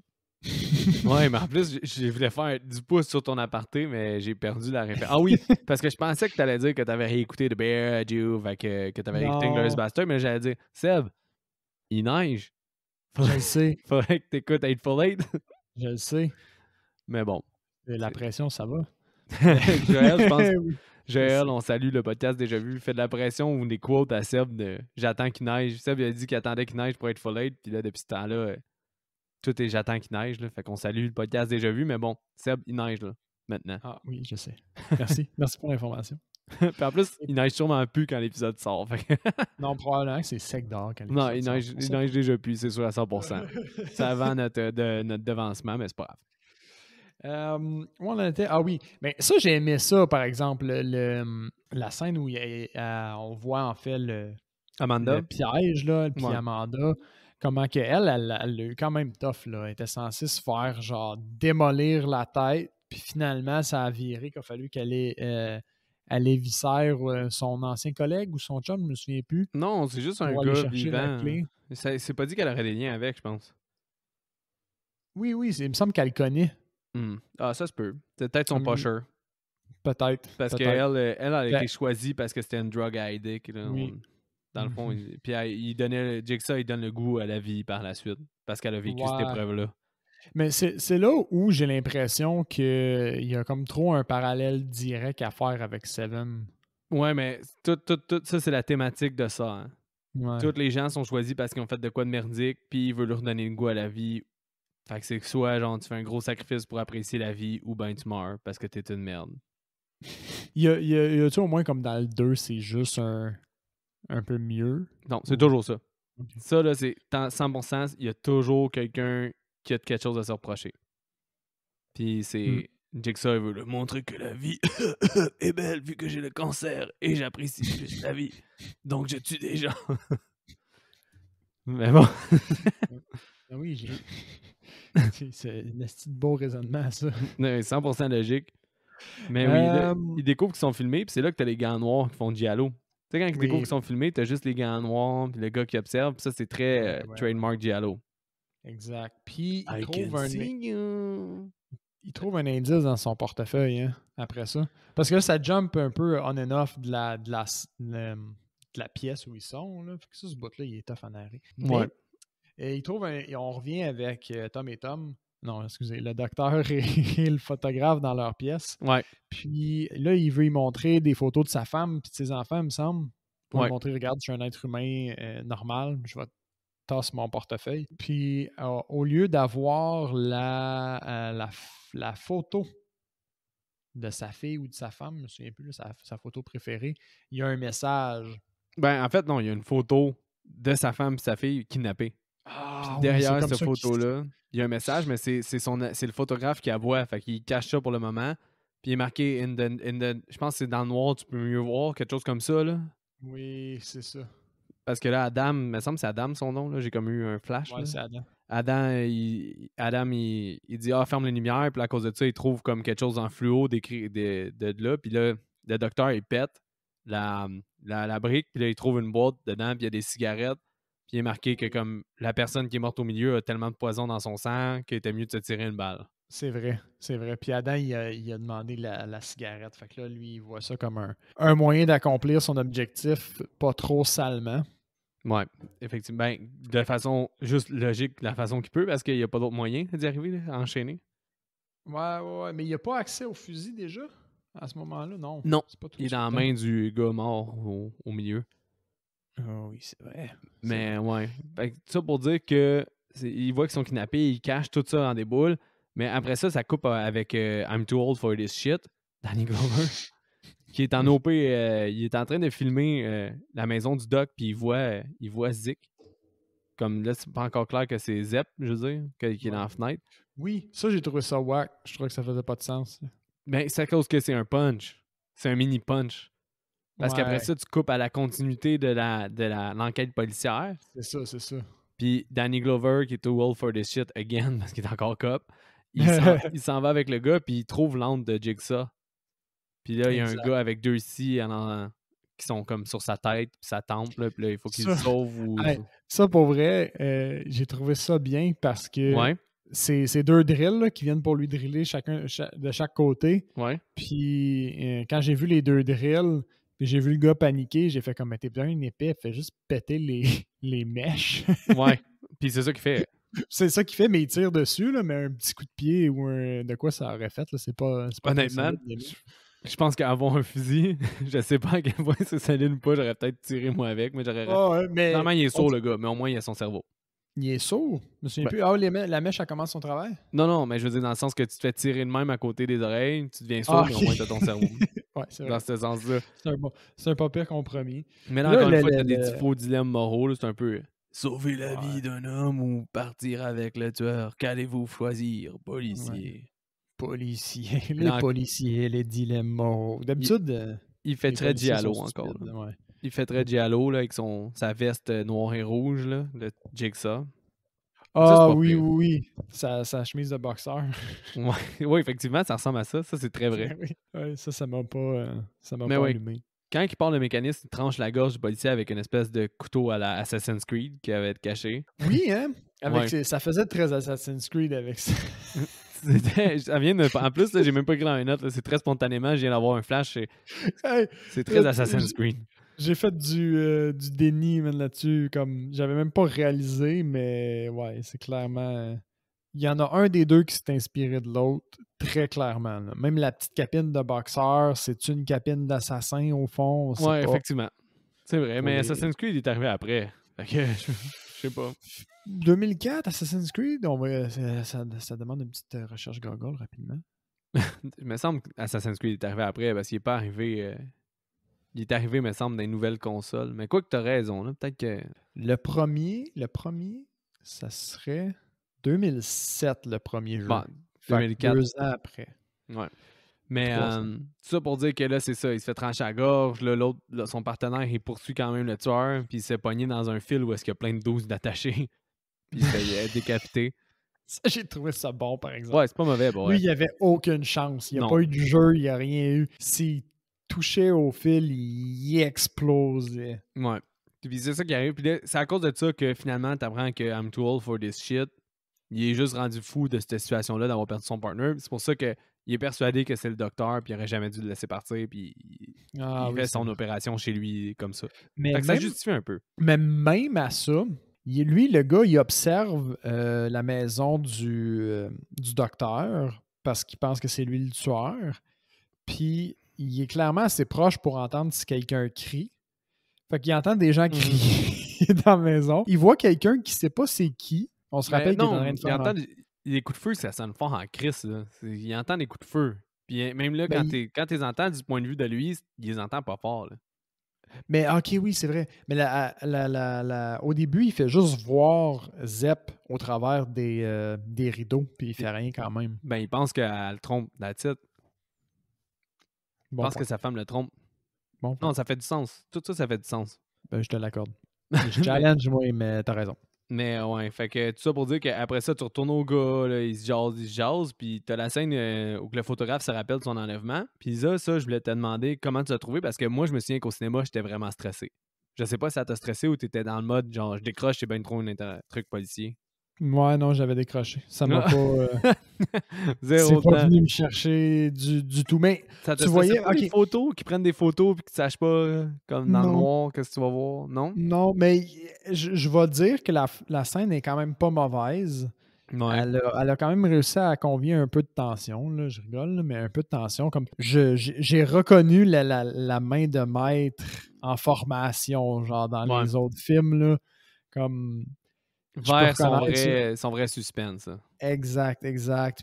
Ouais, mais en plus, je voulais faire du pouce sur ton aparté, mais j'ai perdu la référence. Ah oui, parce que je pensais que tu allais dire que tu avais réécouté The Bear Jew, que tu avais écouté Inglourious Basterds, mais j'allais dire, Seb, il neige. Je le sais. Faudrait que tu écoutes Hateful Eight. Je le sais. Mais bon. La pression, ça va. Joël, je pense. Joël, on salue le podcast Déjà Vu. Fait de la pression ou des quotes à Seb de J'attends qu'il neige. Seb, il a dit qu'il attendait qu'il neige pour Hateful Eight, puis là, depuis ce temps-là, tout est J'attends qu'il neige. Là. Fait qu'on salue le podcast Déjà Vu, mais bon, Seb, il neige là, maintenant. Ah oui, je sais. Merci. Merci pour l'information. Puis en plus, il neige sûrement plus quand l'épisode sort. Fait. Non, probablement que c'est sec dehors quand l'épisode sort. Non, il neige déjà plus, c'est sûr à 100%. C'est avant notre devancement, mais c'est pas grave. Ah oui, mais ça, j'ai aimé ça, par exemple, la scène où on voit en fait le piège, là, puis Amanda, comment qu'elle a eu quand même tough, là. Elle était censée se faire, genre, démolir la tête, puis finalement, ça a viré qu'il a fallu qu'elle éviscère son ancien collègue ou son chum, je me souviens plus. Non, c'est juste un gars vivant. C'est pas dit qu'elle aurait des liens avec, je pense. Oui, il me semble qu'elle le connaît. Ah, ça se peut. C'est peut-être son pusher. Peut-être. Parce qu'elle a été choisie parce que c'était une drug addict. Là, dans le fond, puis Jigsaw, il donne le goût à la vie par la suite. Parce qu'elle a vécu cette épreuve-là. Mais c'est là où j'ai l'impression qu'il y a comme trop un parallèle direct à faire avec Seven. Ouais, mais tout ça, c'est la thématique de ça. Hein. Ouais. Tous les gens sont choisis parce qu'ils ont fait de quoi de merdique, puis ils veulent leur donner le goût à la vie. Fait que c'est que soit genre tu fais un gros sacrifice pour apprécier la vie ou ben tu meurs parce que t'es une merde. Il y a-tu au moins comme dans le 2, c'est juste un peu mieux? Non, c'est toujours ça. Okay. Ça, là, c'est 100%, il y a toujours quelqu'un qui a quelque chose à se reprocher. Puis c'est Jigsaw, il veut leur montrer que la vie est belle vu que j'ai le cancer et j'apprécie plus la vie. Donc je tue des gens. Mais bon. Ah oui, c'est un petit beau raisonnement, ça. 100% logique. Mais oui, là, ils découvrent qu'ils sont filmés, puis c'est là que t'as les gants noirs qui font du giallo. Tu sais, quand tu découvres qu'ils sont filmés, t'as juste les gants noirs, puis le gars qui observe, puis ça, c'est très trademark Giallo. Exact. Puis il trouve un indice dans son portefeuille, hein, après ça. Parce que là, ça jump un peu on and off de la pièce où ils sont. Là. Fait que ça, ce bout-là, il est tough en arrêt. Ouais. Et il trouve et on revient avec Tom et Tom. Non, excusez, le docteur et le photographe dans leur pièce. Ouais. Puis là, il veut y montrer des photos de sa femme et de ses enfants, il me semble. Pour lui montrer, regarde, je suis un être humain normal, je vais tasser mon portefeuille. Puis au lieu d'avoir la photo de sa fille ou de sa femme, je me souviens plus, sa photo préférée, il y a un message. Ben, en fait, non, il y a une photo de sa femme et sa fille kidnappées. Ah, derrière cette photo-là, il y a un message, mais c'est le photographe qui aboie. Fait qu'il cache ça pour le moment. Puis il est marqué je pense que c'est dans le noir, tu peux mieux voir, quelque chose comme ça, là. Oui, c'est ça. Parce que là, Adam, il me semble que c'est Adam son nom, là. J'ai comme eu un flash. Ouais, c'est Adam. Adam, il dit ferme les lumières, puis à cause de ça, il trouve comme quelque chose en fluo de là. Puis là, le docteur, il pète la brique, puis là, il trouve une boîte dedans, puis il y a des cigarettes. Puis il est marqué que comme la personne qui est morte au milieu a tellement de poison dans son sang qu'il était mieux de se tirer une balle. C'est vrai, c'est vrai. Puis Adam, il a demandé la cigarette. Fait que là, lui, il voit ça comme un moyen d'accomplir son objectif pas trop salement. Ouais, effectivement. Ben, de façon juste logique, la façon qu'il peut, parce qu'il n'y a pas d'autre moyen d'y arriver, à enchaîner. Ouais, mais il n'a pas accès au fusil déjà à ce moment-là, non. Non, il est dans la main du gars mort au milieu. Oh oui, c'est vrai. Mais ouais. Fait que ça pour dire que il voit qu'ils sont kidnappés, il cache tout ça dans des boules. Mais après ça, ça coupe avec I'm too old for this shit, Danny Glover, qui est en OP. Il est en train de filmer la maison du doc, puis il voit Zik. Comme là, c'est pas encore clair que c'est Zep, je veux dire, qui est dans la fenêtre. Oui, ça, j'ai trouvé ça whack. Je trouvais que ça faisait pas de sens. Ben, c'est à cause que c'est un punch. C'est un mini punch. Parce qu'après ça, tu coupes à la continuité de l'enquête policière. C'est ça. Puis Danny Glover, qui est too old for this shit again, parce qu'il est encore cop, il s'en va avec le gars, puis il trouve l'antre de Jigsaw. Puis là, il y a un gars avec deux scies qui sont comme sur sa tête, puis sa tempe, là, puis là, il faut qu'il se sauve. Ça, pour vrai, j'ai trouvé ça bien parce que c'est deux drills là, qui viennent pour lui driller de chaque côté. Ouais. Puis quand j'ai vu les deux drills, puis j'ai vu le gars paniquer, j'ai fait comme, mais t'es bien une épée, fait juste péter les mèches. Ouais, puis c'est ça qu'il fait. C'est ça qu'il fait, mais il tire dessus, là, mais un petit coup de pied ou de quoi ça aurait fait, là, c'est pas honnêtement, je pense qu'avoir un fusil, je sais pas à quel point c'est solide ou pas, j'aurais peut-être tiré moi avec, mais j'aurais... Normalement, il est sourd, le gars, mais au moins, il a son cerveau. Il est sourd? Je me souviens plus. Ah, la mèche, elle commence son travail? Non, mais je veux dire, dans le sens que tu te fais tirer de même à côté des oreilles, tu deviens sourd, mais au moins, t'as ton cerveau. Ouais, c'est vrai. Dans ce sens-là. C'est un pas pire compromis. Mais là, encore une fois, t'as des faux dilemmes moraux, c'est un peu... Sauver la vie d'un homme ou partir avec le tueur, qu'allez-vous choisir, policier? Policier, les policiers, les dilemmes moraux. D'habitude... Il fait très Giallo encore. Il fait très Giallo là, avec sa veste noire et rouge, là, le Jigsaw. Ah oui. Sa chemise de boxeur. Oui, effectivement, ça ressemble à ça. Ça, c'est très vrai. Oui, ça m'a pas allumé. Quand il parle de mécanisme, il tranche la gorge du policier avec une espèce de couteau à la Assassin's Creed qui avait été caché. Oui, hein? Ça faisait très Assassin's Creed avec ça. Ça vient de... En plus, j'ai même pas écrit dans les notes. C'est très spontanément. Je viens d'avoir un flash. C'est très Assassin's Creed. J'ai fait du déni là-dessus. Comme j'avais même pas réalisé, mais ouais, c'est clairement... Il y en a un des deux qui s'est inspiré de l'autre, très clairement. Là. Même la petite capine de boxeur, c'est une capine d'assassin au fond. Ouais, effectivement. C'est vrai, mais Assassin's Creed est arrivé après. Fait que, je sais pas. 2004, Assassin's Creed, ça demande une petite recherche Google rapidement. Il me semble qu'Assassin's Creed est arrivé après parce qu'il n'est pas arrivé... Il est arrivé, me semble, dans les nouvelles consoles. Mais quoi que tu as raison, là, peut-être que... Le premier, ça serait 2007, le premier jeu. Bon, 2004. 2 ans après. Ouais. Mais tout ça pour dire que là, c'est ça. Il se fait trancher à la gorge. Là, l'autre, son partenaire, il poursuit quand même le tueur. Puis il s'est pogné dans un fil où est-ce qu'il y a plein de 12 d'attachés. Puis il se fait décapiter. Ça, j'ai trouvé ça bon, par exemple. Ouais, c'est pas mauvais. Bon, Lui, il n'y avait aucune chance. Il n'y a pas eu de jeu, il n'y a rien eu. C'est touchait au fil, il explosait. Ouais. Puis c'est ça qui arrive. Puis là, c'est à cause de ça que finalement, t'apprends que I'm too old for this shit. Il est juste rendu fou de cette situation-là d'avoir perdu son partner. C'est pour ça qu'il est persuadé que c'est le docteur, puis il aurait jamais dû le laisser partir, puis il fait son opération chez lui comme ça. Fait que ça justifie un peu. Mais même à ça, lui, le gars, il observe la maison du docteur parce qu'il pense que c'est lui le tueur. Puis il est clairement assez proche pour entendre si quelqu'un crie. Fait qu'il entend des gens crier dans la maison. Il voit quelqu'un qui sait pas c'est qui. On se rappelle qu'il est en train de faire... Il entend des coups de feu, ça sonne fort en crise. Là. Il entend des coups de feu. Puis même là, quand tu les entends du point de vue de lui, il les entend pas fort. Là. Mais ok, oui, c'est vrai. Mais au début, il fait juste voir Zep au travers des rideaux, puis il fait rien quand même. Ben, il pense qu'elle le trompe, that's it. Il pense que sa femme le trompe. Bon. Non, ça fait du sens. Tout ça, ça fait du sens. Ben, je te l'accorde. Je challenge, moi, mais t'as raison. Mais ouais, fait que tout ça pour dire qu'après ça, tu retournes au gars, là, il se jase, puis t'as la scène où le photographe se rappelle de son enlèvement. Puis ça, je voulais te demander comment tu l'as trouvé, parce que moi, je me souviens qu'au cinéma, j'étais vraiment stressé. Je sais pas si ça t'a stressé ou t'étais dans le mode, genre, je décroche, c'est bien trop un truc policier. Ouais, non, j'avais décroché. Ça m'a pas... Zéro c'est pas venu me chercher du tout. Mais ça tu voyais les photos, qui prennent des photos puis que tu saches pas, comme dans le noir, qu'est-ce que tu vas voir, non? Non, mais je vais dire que la scène est quand même pas mauvaise. Ouais. Elle a quand même réussi à convier un peu de tension. Là, je rigole, mais un peu de tension. Comme j'ai reconnu la main de maître en formation, genre dans les autres films. Là, comme... Vers son vrai suspense. Exact.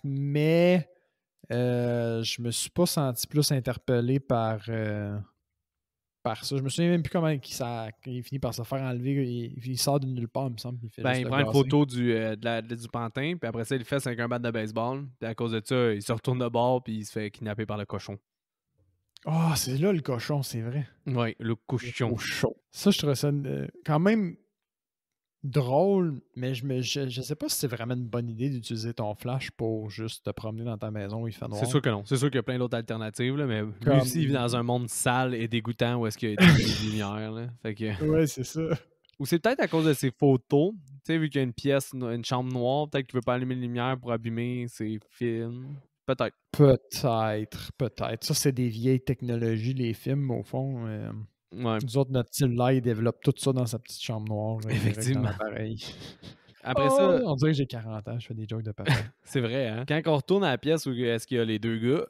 Mais je me suis pas senti plus interpellé par ça. Je me souviens même plus comment il finit par se faire enlever. Il sort de nulle part, il me semble. Il prend une photo du pantin, puis après ça, il le fait avec un bat de baseball. Puis à cause de ça, il se retourne de bord, puis il se fait kidnapper par le cochon. Ah, c'est là le cochon, c'est vrai. Oui, le cochon. Ça, je trouvais ça quand même drôle, mais je sais pas si c'est vraiment une bonne idée d'utiliser ton flash pour juste te promener dans ta maison où il fait noir. C'est sûr que non. C'est sûr qu'il y a plein d'autres alternatives, là, mais lui aussi, il vit dans un monde sale et dégoûtant où est-ce qu'il y a des lumières. Là. Fait que... Ouais, c'est ça. Ou c'est peut-être à cause de ses photos. Tu sais, vu qu'il y a une chambre noire, peut-être qu'il veut pas allumer les lumières pour abîmer ses films. Peut-être. Peut-être. Ça, c'est des vieilles technologies, les films, au fond. Ouais. Nous autres, notre team là, il développe tout ça dans sa petite chambre noire. Effectivement. Pareil. Après ça... On dirait que j'ai 40 ans, je fais des jokes de papa. C'est vrai, hein? Quand on retourne à la pièce où est-ce qu'il y a les deux gars,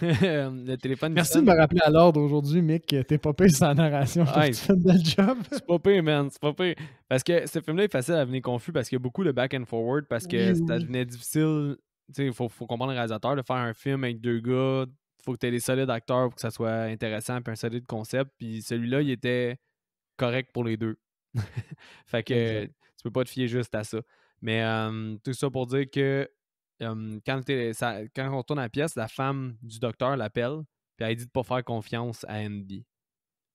le téléphone... Merci de me rappeler à l'ordre aujourd'hui, Mick. T'es pas payé sans narration. Tu fais un bel job. C'est pas payé, man. C'est pas payé. Parce que ce film-là est facile à venir confus parce qu'il y a beaucoup de back and forward parce que ça devenait difficile. Tu sais, il faut comprendre le réalisateur de faire un film avec deux gars. Faut que tu aies des solides acteurs pour que ça soit intéressant puis un solide concept. Puis celui-là, il était correct pour les deux. Fait que tu peux pas te fier juste à ça. Mais tout ça pour dire que quand on retourne à la pièce, la femme du docteur l'appelle puis elle dit de pas faire confiance à Andy.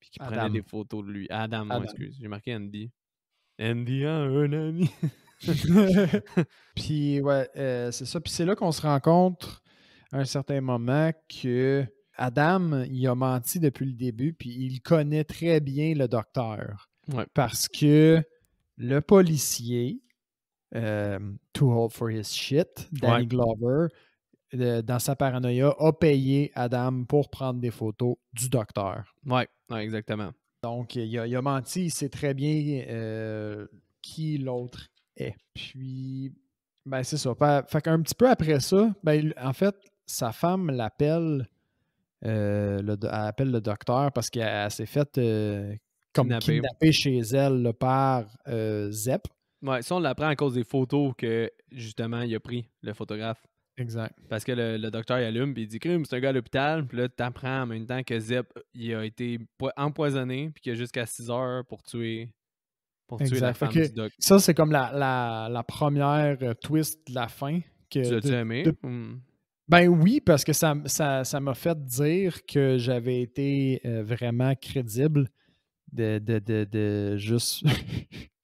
Puis qu'il prenait des photos de lui. Adam. Non, excuse. J'ai marqué Andy. Andy a un ami. Puis ouais, c'est ça. Puis c'est là qu'on se rend compte à un certain moment que Adam, il a menti depuis le début, puis il connaît très bien le docteur. Ouais. Parce que le policier, too old for his shit, Danny Glover, dans sa paranoïa, a payé Adam pour prendre des photos du docteur. Ouais, exactement. Donc, il a menti, il sait très bien qui l'autre est. Puis, ben c'est ça. Fait qu'un petit peu après ça, ben, en fait, sa femme l'appelle, elle appelle le docteur parce qu'elle s'est faite kidnapper chez elle là, par Zep. Ouais, ça, on l'apprend à cause des photos que, justement, il a pris, le photographe. Exact. Parce que le docteur, il allume, puis il dit « Crime, c'est un gars à l'hôpital. » Puis là, t'apprends en même temps que Zep, il a été empoisonné, puis qu'il y a jusqu'à 6 heures pour tuer la femme du doc. Ça, c'est comme la première twist de la fin. Tu l'as-tu aimé? Ben oui, parce que ça m'a fait dire que j'avais été vraiment crédible de juste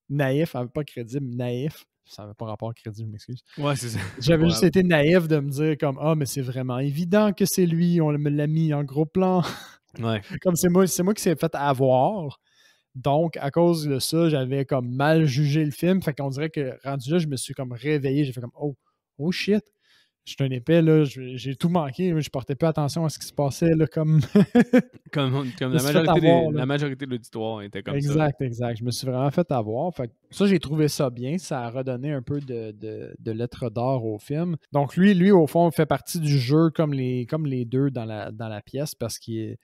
naïf, pas crédible, naïf. Ça n'avait pas rapport crédible, je m'excuse. Ouais, c'est ça. J'avais juste été naïf de me dire comme « Ah, mais c'est vraiment évident que c'est lui, on me l'a mis en gros plan. » Ouais. Comme c'est moi qui s'est fait avoir. Donc, à cause de ça, j'avais comme mal jugé le film. Fait qu'on dirait que rendu là, je me suis comme réveillé. J'ai fait comme oh shit. Je suis un épais, là. J'ai tout manqué. Je portais pas attention à ce qui se passait, là, comme. comme la majorité de l'auditoire était comme ça. Exact. Je me suis vraiment fait avoir. Fait que ça, j'ai trouvé ça bien. Ça a redonné un peu de lettres d'or au film. Donc, lui, au fond, fait partie du jeu comme les deux dans la pièce parce qu'il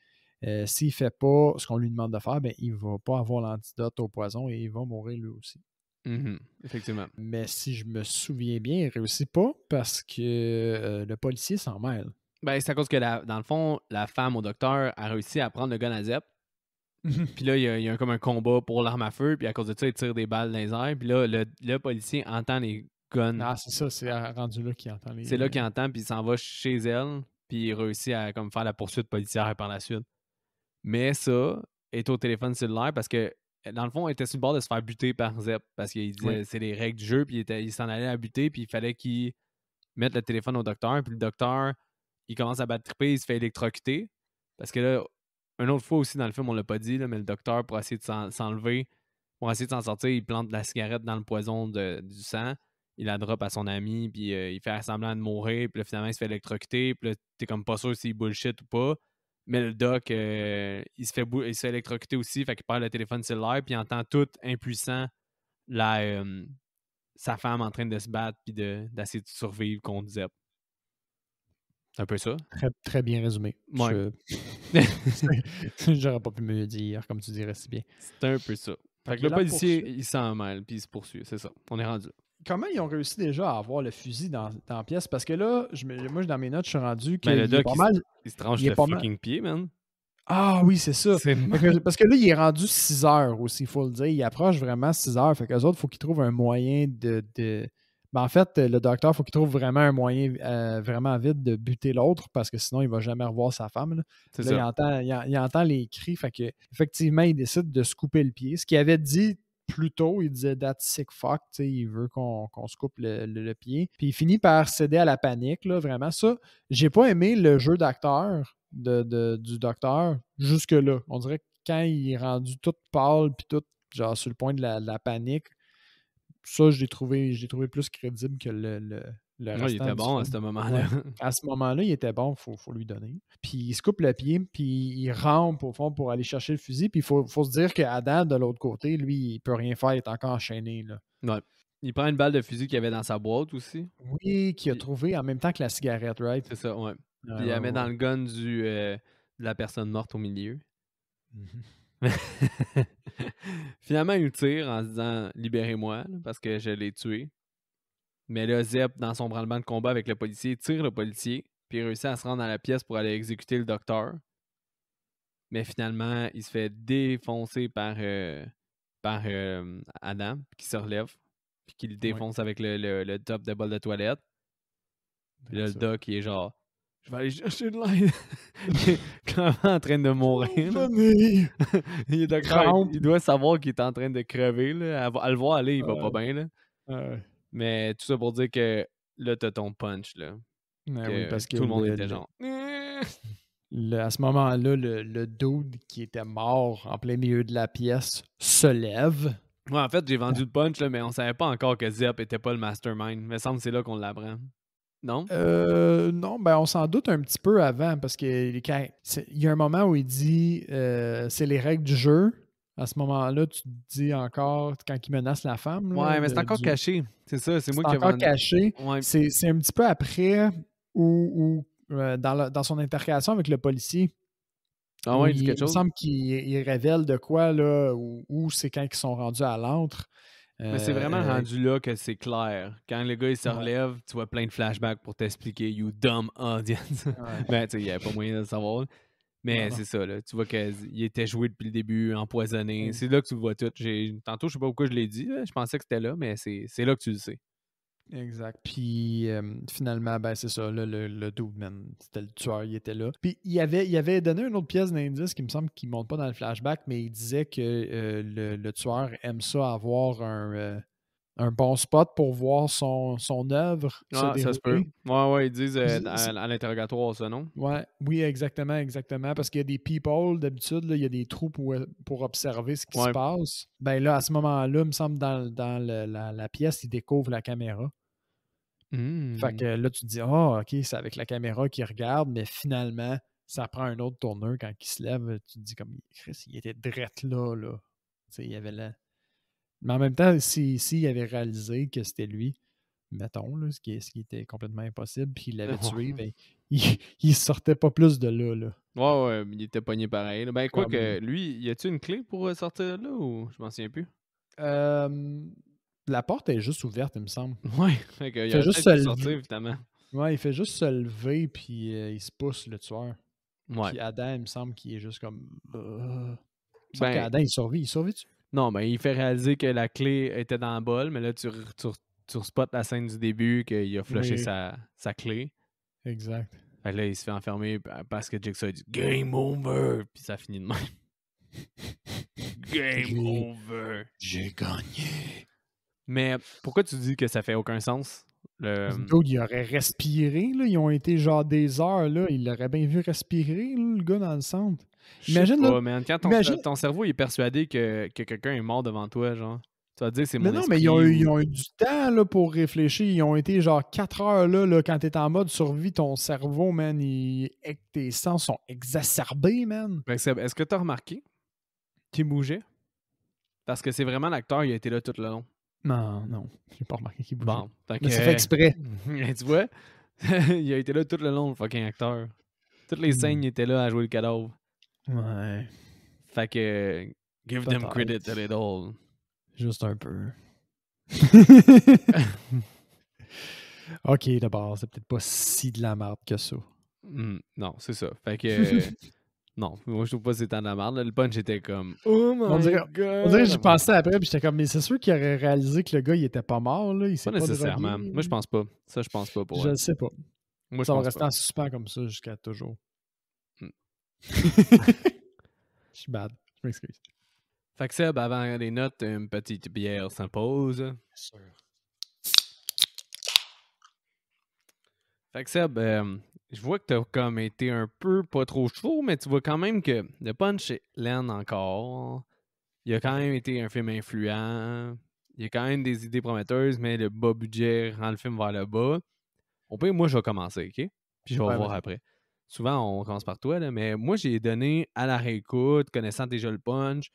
s'il ne fait pas ce qu'on lui demande de faire, ben, il ne va pas avoir l'antidote au poison et il va mourir lui aussi. Effectivement. Mais si je me souviens bien, il ne réussit pas parce que le policier s'en mêle. Ben, c'est à cause que, dans le fond, la femme au docteur a réussi à prendre le gun à Zep. Puis là, il y a comme un combat pour l'arme à feu. Puis à cause de ça, il tire des balles dans les airs. Puis là, le policier entend les guns. Ah, c'est ça. C'est rendu là qu'il entend les... C'est là qu'il entend. Puis il s'en va chez elle. Puis il réussit à comme, faire la poursuite policière par la suite. Mais ça est au téléphone cellulaire parce que, dans le fond, il était sur le bord de se faire buter par Zep. Parce qu'il disait c'est les règles du jeu. Puis il s'en allait à buter. Puis il fallait qu'il mette le téléphone au docteur. Puis le docteur, il commence à battre triper. Il se fait électrocuter. Parce que là, une autre fois aussi dans le film, on l'a pas dit, là, mais le docteur, pour essayer de s'enlever, pour essayer de s'en sortir, il plante de la cigarette dans le poison du sang. Il la drop à son ami. Puis il fait semblant de mourir. Puis là, finalement, il se fait électrocuter. Puis là, t'es comme pas sûr s'il bullshit ou pas. Mais le doc, il se fait électrocuter aussi, fait qu'il perd le téléphone cellulaire, puis il entend tout impuissant sa femme en train de se battre puis d'essayer de survivre contre Zep. C'est un peu ça. Très, très bien résumé. Ouais. J'aurais pas pu me le dire, comme tu dirais si bien. C'est un peu ça. Fait que le policier, il s'en mêle, puis il se poursuit, c'est ça. On est rendu. Comment ils ont réussi déjà à avoir le fusil dans la pièce? Parce que là, moi, dans mes notes, je suis rendu que le doc, il se tranche le fucking pied, man. Ah oui, c'est ça. Parce que là, il est rendu 6 heures aussi, il faut le dire. Il approche vraiment 6 heures. Fait qu'eux autres, il faut qu'ils trouvent un moyen de... Ben, en fait, le docteur, il faut qu'il trouve vraiment un moyen vraiment vite de buter l'autre parce que sinon, il ne va jamais revoir sa femme. Là. C'est ça. Il entend les cris. Fait que, effectivement, il décide de se couper le pied. Ce qu'il avait dit plus tôt, il disait « That sick fuck », il veut qu'on se coupe le pied. Puis il finit par céder à la panique, là, vraiment. Ça, j'ai pas aimé le jeu d'acteur du docteur jusque-là. On dirait que quand il est rendu tout pâle puis tout genre sur le point de la panique, ça, je l'ai trouvé plus crédible que le restant. Il était bon à ce moment-là. Ouais. À ce moment-là, il était bon, il faut lui donner. Puis il se coupe le pied, puis il rampe au fond pour aller chercher le fusil. Puis il faut se dire qu'Adam, de l'autre côté, lui, il peut rien faire, il est encore enchaîné. Là. Ouais. Il prend une balle de fusil qu'il avait dans sa boîte aussi. Oui, qu'il a trouvé en même temps que la cigarette, right? C'est ça, ouais. Puis il la met dans le gun de la personne morte au milieu. Finalement, il tire en se disant « Libérez-moi » parce que je l'ai tué. Mais là, Zep, dans son branle-bas de combat avec le policier, tire le policier, puis il réussit à se rendre dans la pièce pour aller exécuter le docteur. Mais finalement, il se fait défoncer par Adam, qui se relève, puis qui le défonce avec le top de bol de toilette. Puis là, le doc, il est genre « Je vais aller chercher de l'aide. » Clairement en train de mourir. Il est docteur, il doit savoir qu'il est en train de crever. Là. À le voir aller, il va pas bien. Là. Mais tout ça pour dire que là, t'as ton punch. Là. Oui, parce que tout le monde était genre... à ce moment-là, le dude qui était mort en plein milieu de la pièce se lève. Ouais, en fait, j'ai vendu le punch, là, mais on savait pas encore que Zep était pas le mastermind. Il me semble que c'est là qu'on l'apprend. Non? Non, ben on s'en doute un petit peu avant parce qu'il y a un moment où il dit c'est les règles du jeu. À ce moment-là, tu te dis encore quand il menace la femme. Ouais, mais c'est encore caché. C'est ça, c'est moi qui ai vendu. C'est encore caché. Ouais. C'est un petit peu après où dans son interrogation avec le policier. Ah ouais, il dit quelque chose. Il me semble qu'il révèle de quoi, là, où c'est quand ils sont rendus à l'antre. Mais c'est vraiment rendu là que c'est clair. Quand le gars il se relève, tu vois plein de flashbacks pour t'expliquer You dumb audience. Ben, tu sais, il n'y avait pas moyen de le savoir. Mais c'est ça, là. Tu vois qu'il était joué depuis le début, empoisonné. C'est là que tu le vois tout. Tantôt, je sais pas pourquoi je l'ai dit. Là. Je pensais que c'était là, mais c'est là que tu le sais. Exact. Puis finalement, ben c'est ça, là, le dude, man, c'était le tueur, il était là. Puis il avait donné une autre pièce d'indice qui me semble qu'il ne monte pas dans le flashback, mais il disait que le tueur aime ça avoir un un bon spot pour voir son œuvre ça se peut. Ouais, ils disent à l'interrogatoire, ça, non? Ouais, oui, exactement. Parce qu'il y a des people, d'habitude, il y a des trous pour observer ce qui se passe. Ben là, à ce moment-là, il me semble, dans la pièce, ils découvrent la caméra. Fait que là, tu te dis, OK, c'est avec la caméra qu'il regarde, mais finalement, ça prend un autre tourneur quand il se lève. Tu te dis, comme, Chris, il était drette là. Tu sais, il y avait là. Mais en même temps, s'il avait réalisé que c'était lui, mettons, là, ce qui était complètement impossible, puis il l'avait tué, ben, il sortait pas plus de là. Ouais, il était pogné pareil. Ben, quoi que lui, y a-tu une clé pour sortir de là ou je m'en souviens plus? La porte est juste ouverte, il me semble. Ouais, fait qu'il a juste se sortir, évidemment. Ouais, il fait juste se lever, puis il se pousse, le tueur. Ouais. Puis Adam, il me semble qu'il est juste comme... Il me semble qu'Adam, il survit-tu? Non, ben, il fait réaliser que la clé était dans le bol, mais là, tu spots la scène du début, qu'il a flushé sa clé. Exact. Fait là, il se fait enfermer parce que Jigsaw a dit « Game over! » Puis ça finit de même. Game over! J'ai gagné! Mais pourquoi tu dis que ça fait aucun sens? D'autres, il aurait respiré, là. Ils ont été genre des heures, là. Il l'aurait bien vu respirer, là, le gars dans le centre. Imagine, là, man, quand ton cerveau est persuadé que quelqu'un est mort devant toi, genre, tu vas te dire c'est mon esprit. Mais ils ont eu du temps là, pour réfléchir. Ils ont été genre 4 heures là, quand t'es en mode survie, ton cerveau, man, tes sens sont exacerbés, man. Ben, est-ce que t'as remarqué qu'il bougeait? Parce que c'est vraiment l'acteur, il a été là tout le long. Non, j'ai pas remarqué qu'il bougeait. Bon, mais c'est fait exprès. Tu vois? Il a été là tout le long, le fucking acteur. Toutes les scènes, il était là à jouer le cadavre. Ouais. Fait que give them credit a little. Juste un peu. OK, d'abord, c'est peut-être pas si de la merde que ça. Non, c'est ça. Fait que non, moi je trouve pas que c'est tant de la merde. Le punch était comme oh my god. On dirait que j'y pensais après puis j'étais comme mais c'est sûr qu'il aurait réalisé que le gars il était pas mort là, il s'est pas nécessairement. Moi je pense pas. Ça je pense pas pour Je le sais pas. Moi ça va rester en suspens comme ça jusqu'à toujours. Je suis bad. Je m'excuse. Fait que Seb, avant les notes, une petite bière s'impose. Bien sûr. Fait que Seb, je vois que t'as comme été un peu pas trop chaud, mais tu vois quand même que le punch est lent encore. Il a quand même été un film influent. Il y a quand même des idées prometteuses, mais le bas budget rend le film vers le bas. Au pire, moi, je vais commencer, OK? Puis je vais voir après. Souvent, on commence par toi, là, mais moi, j'ai donné à la réécoute, connaissant déjà le punch.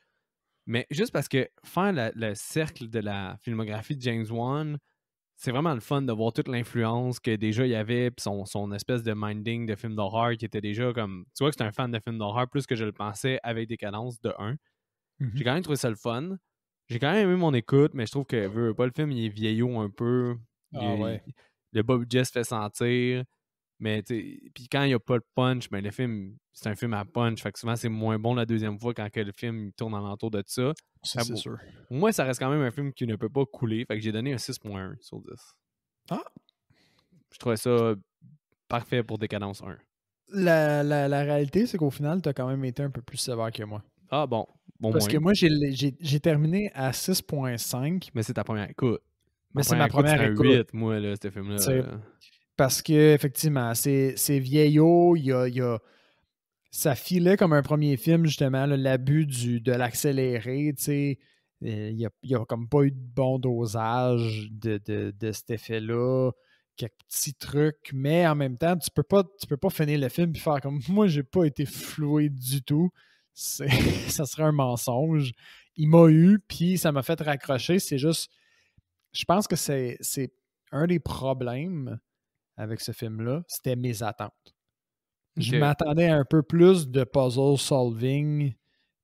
Mais juste parce que faire le cercle de la filmographie de James Wan, c'est vraiment le fun de voir toute l'influence que déjà il y avait, puis son espèce de minding de film d'horreur qui était déjà comme... Tu vois que c'est un fan de film d'horreur plus que je le pensais avec des cadences de 1. J'ai quand même trouvé ça le fun. J'ai quand même aimé mon écoute, mais je trouve que le film, il est vieillot un peu. Le bas budget se fait sentir. Mais puis quand il n'y a pas de punch, ben le film, c'est un film à punch. Fait que souvent, c'est moins bon la deuxième fois quand que le film tourne alentour de ça. Ça, c'est sûr. Moi, ça reste quand même un film qui ne peut pas couler. Fait que j'ai donné un 6.1 sur 10. Ah! Je trouvais ça parfait pour Décadence 1. La réalité, c'est qu'au final, tu as quand même été un peu plus sévère que moi. Ah bon. Parce que moi, j'ai terminé à 6.5. Mais c'est ta première écoute. Mais c'est ma première écoute. C'est un 8, moi, là, ce film-là. Parce que effectivement, c'est vieillot, ça filait comme un premier film, justement, l'abus de l'accéléré, tu sais. Il n'y a comme pas eu de bon dosage de cet effet-là. Quelques petits trucs, mais en même temps, tu peux pas finir le film et faire comme moi, j'ai pas été floué du tout. Ça serait un mensonge. Il m'a eu, puis ça m'a fait raccrocher. C'est juste, je pense que c'est un des problèmes avec ce film-là, c'était mes attentes. Okay. Je m'attendais à un peu plus de puzzle solving,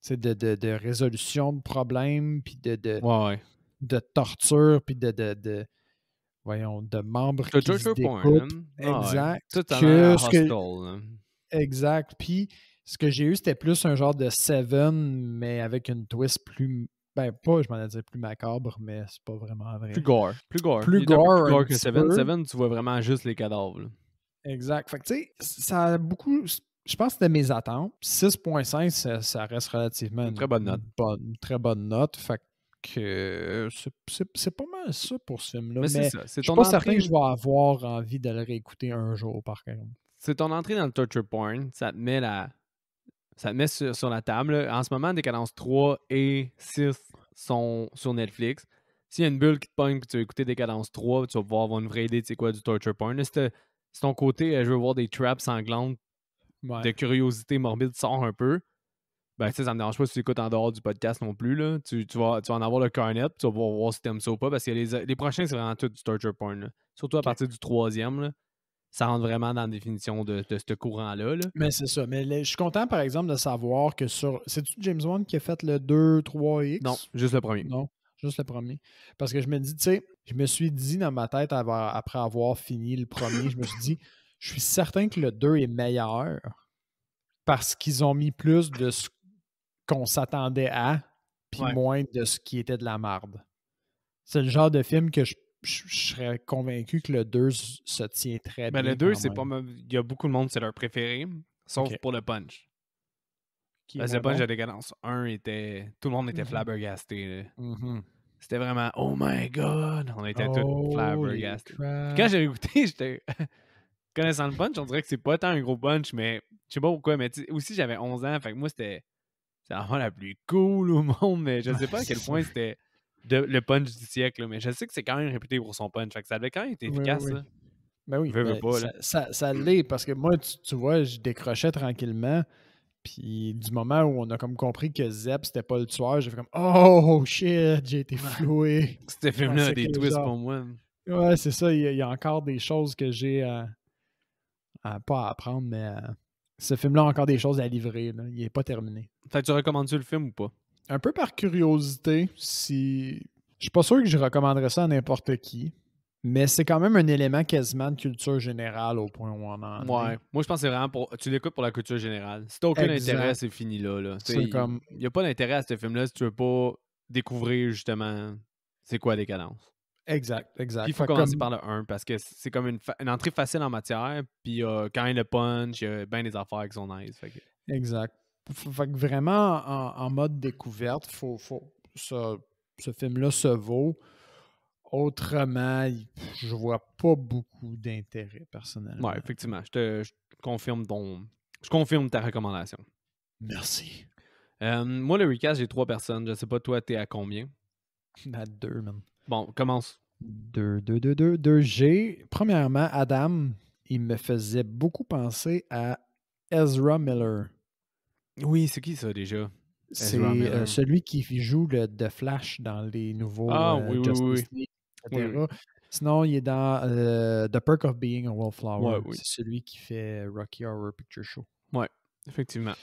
de résolution de problèmes, puis de torture, puis de membres qui se découpent. Exact. Exact. Puis ce que j'ai eu, c'était plus un genre de Seven, mais avec une twist plus... Ben, pas, je m'en ai dit plus macabre, mais c'est pas vraiment vrai. Plus gore. Plus gore que Seven. Seven, tu vois vraiment juste les cadavres. Là. Exact. Fait que, tu sais, ça a beaucoup... Je pense que c'était mes attentes. 6.5, ça reste relativement une très bonne note. Une très bonne note. Fait que que c'est pas mal ça pour ce film-là. Mais c'est ça. Je suis pas certain que je vais avoir envie de le réécouter un jour, par contre. C'est ton entrée dans le torture porn. Ça te met sur la table. Là. En ce moment, Décadence 3 et 6 sont sur Netflix. S'il y a une bulle qui te pogne et que tu veux écouter Décadence 3, tu vas pouvoir avoir une vraie idée de c'est quoi du torture porn. Là, c'est ton côté, je veux voir des traps sanglantes de curiosité morbide sort un peu. Ben, ça me dérange pas si tu écoutes en dehors du podcast non plus. Là. Tu vas en avoir le carnet, puis tu vas pouvoir voir si t'aimes ça ou pas, parce que les prochains, c'est vraiment tout du torture porn. Là. Surtout à partir du 3e. Là. Ça rentre vraiment dans la définition de ce courant-là. Là. Mais c'est ça. Mais je suis content, par exemple, de savoir que sur... C'est-tu James Wan qui a fait le 2, 3X? Non, juste le premier. Non, juste le premier. Parce que je me dis, tu sais, je me suis dit dans ma tête, après avoir fini le premier, je me suis dit, je suis certain que le 2 est meilleur parce qu'ils ont mis plus de ce qu'on s'attendait à, puis moins de ce qui était de la marde. C'est le genre de film que je serais convaincu que le 2 se tient très bien. Le 2, c'est pas mal. Il y a beaucoup de monde, c'est leur préféré, sauf pour le punch. Le punch de Décadence 1 tout le monde était flabbergasté. C'était vraiment oh my god! On était tous flabbergastés. Quand j'ai écouté, j'étais. Connaissant le punch, on dirait que c'est pas tant un gros punch, mais je sais pas pourquoi. Mais aussi, j'avais 11 ans, fait que moi, c'était vraiment la plus cool au monde, mais je sais pas à quel point c'était le punch du siècle, là, mais je sais que c'est quand même réputé pour son punch, fait que ça avait quand même été efficace. Oui. Ben oui, pas, ça l'est, parce que moi, tu vois, je décrochais tranquillement, puis du moment où on a comme compris que Zep, c'était pas le tueur, j'ai fait comme « Oh shit, j'ai été floué! » Ce film-là a des twists pour moi. Ouais, c'est ça, il y a encore des choses que j'ai pas à apprendre, mais ce film-là a encore des choses à livrer, là. Il est pas terminé. Fait que tu recommandes-tu le film ou pas? Un peu par curiosité, je suis pas sûr que je recommanderais ça à n'importe qui, mais c'est quand même un élément quasiment de culture générale au point où on en est. Ouais. Moi, je pense que c'est vraiment tu l'écoutes pour la culture générale. Si t'as aucun intérêt, c'est fini là. Il n'y a pas d'intérêt à ce film-là si tu veux pas découvrir justement c'est quoi Décadence. Exact. Puis il faut commencer par le 1 parce que c'est comme une entrée facile en matière, puis quand il y a le punch, il y a bien des affaires qui sont nice. Exact. Fait que vraiment, en mode découverte, ce film-là se vaut. Autrement, je vois pas beaucoup d'intérêt, personnellement. Ouais, effectivement. Je confirme ta recommandation. Merci. Moi, le recast, j'ai 3 personnes. Je sais pas, toi, t'es à combien? À 2, man. Bon, commence. 2. J'ai, premièrement, Adam, il me faisait beaucoup penser à Ezra Miller. Oui, c'est qui ça déjà? C'est celui qui joue The Flash dans les nouveaux Justice League, etc. Oui. Sinon, il est dans The Perk of Being a Wallflower. C'est celui qui fait Rocky Horror Picture Show. Ouais, effectivement.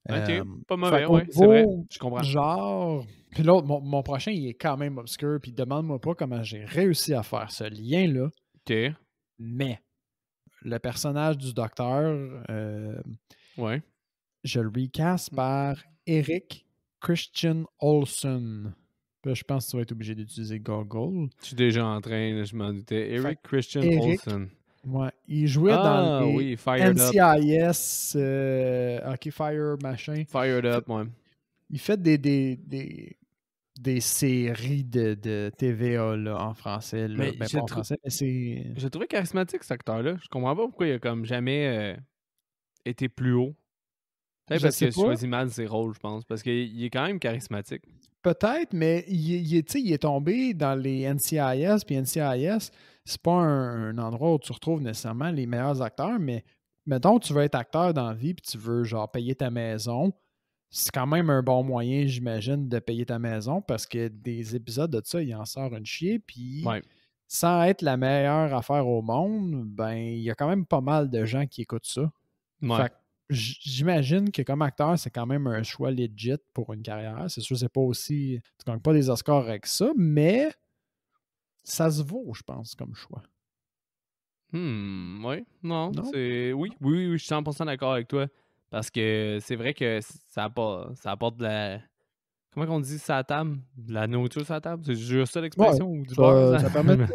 OK, pas mauvais, ouais, c'est vrai, je comprends. Genre, puis l'autre, mon prochain, il est quand même obscur, puis demande-moi pas comment j'ai réussi à faire ce lien-là. OK. Mais, le personnage du docteur, je le recast par Eric Christian Olsen. Je pense que tu vas être obligé d'utiliser Google. Je suis déjà en train, je m'en doutais. Eric Christian Olsen. Ouais, il jouait dans les NCIS, Fire machin. Fired Up, ouais. Il fait des séries de TVA là, en français. Là. Pas en français, mais c'est... J'ai trouvé charismatique cet acteur-là. Je comprends pas pourquoi il a comme jamais été plus haut. Peut-être parce qu'il a choisi mal ses rôles, je pense. Parce qu'il est quand même charismatique. Peut-être, mais il est tombé dans les NCIS, puis NCIS, c'est pas un endroit où tu retrouves nécessairement les meilleurs acteurs, mais mettons tu veux être acteur dans la vie, puis tu veux genre payer ta maison, c'est quand même un bon moyen, j'imagine, de payer ta maison, parce que des épisodes de ça, il en sort une chier, puis sans être la meilleure affaire au monde, ben il y a quand même pas mal de gens qui écoutent ça. Fait que j'imagine que comme acteur, c'est quand même un choix legit pour une carrière. C'est sûr, c'est pas aussi... Tu gagnes pas des Oscars avec ça, mais ça se vaut, je pense, comme choix. Oui. Non, c'est... Oui, je suis 100% d'accord avec toi. Parce que c'est vrai que ça apporte de la... Comment on dit ça à table? De la nourriture sur la table? C'est juste ça l'expression? Ou du beurre? Ça permet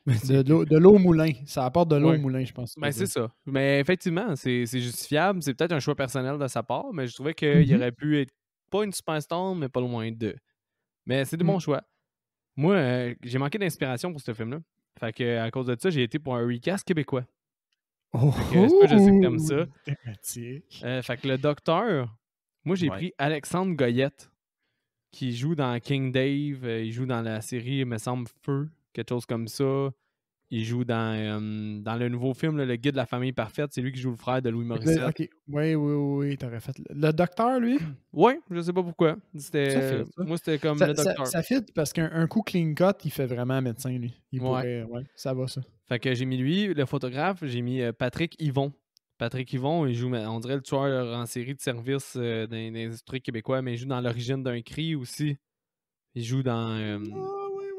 de l'eau au moulin. Ça apporte de l'eau au moulin, je pense. Ben, c'est ça. Mais effectivement, c'est justifiable. C'est peut-être un choix personnel de sa part, mais je trouvais qu'il aurait pu être pas une superstar, mais pas loin d'eux. Mais c'est des bons choix. Moi, j'ai manqué d'inspiration pour ce film-là. Fait que à cause de ça, j'ai été pour un recast québécois. Fait que, je sais que t'aimes ça. Fait que le docteur, moi j'ai pris Alexandre Goyette, qui joue dans King Dave, il joue dans la série, il me semble, Feu, quelque chose comme ça. Il joue dans le nouveau film, là, Le Guide de la famille parfaite. C'est lui qui joue le frère de Louis Morissette. OK. Oui, t'aurais fait. Le docteur, lui? Oui, je sais pas pourquoi. Moi, c'était comme le docteur. Ça fit parce qu'un coup clean cut, il fait vraiment médecin, lui. Il pourrait... ça va, ça. Fait que j'ai mis lui, le photographe, j'ai mis Patrick Yvon. Patrick Yvon, il joue, on dirait, le tueur en série de service dans les trucs québécois, mais il joue dans L'Origine d'un cri aussi. Il joue dans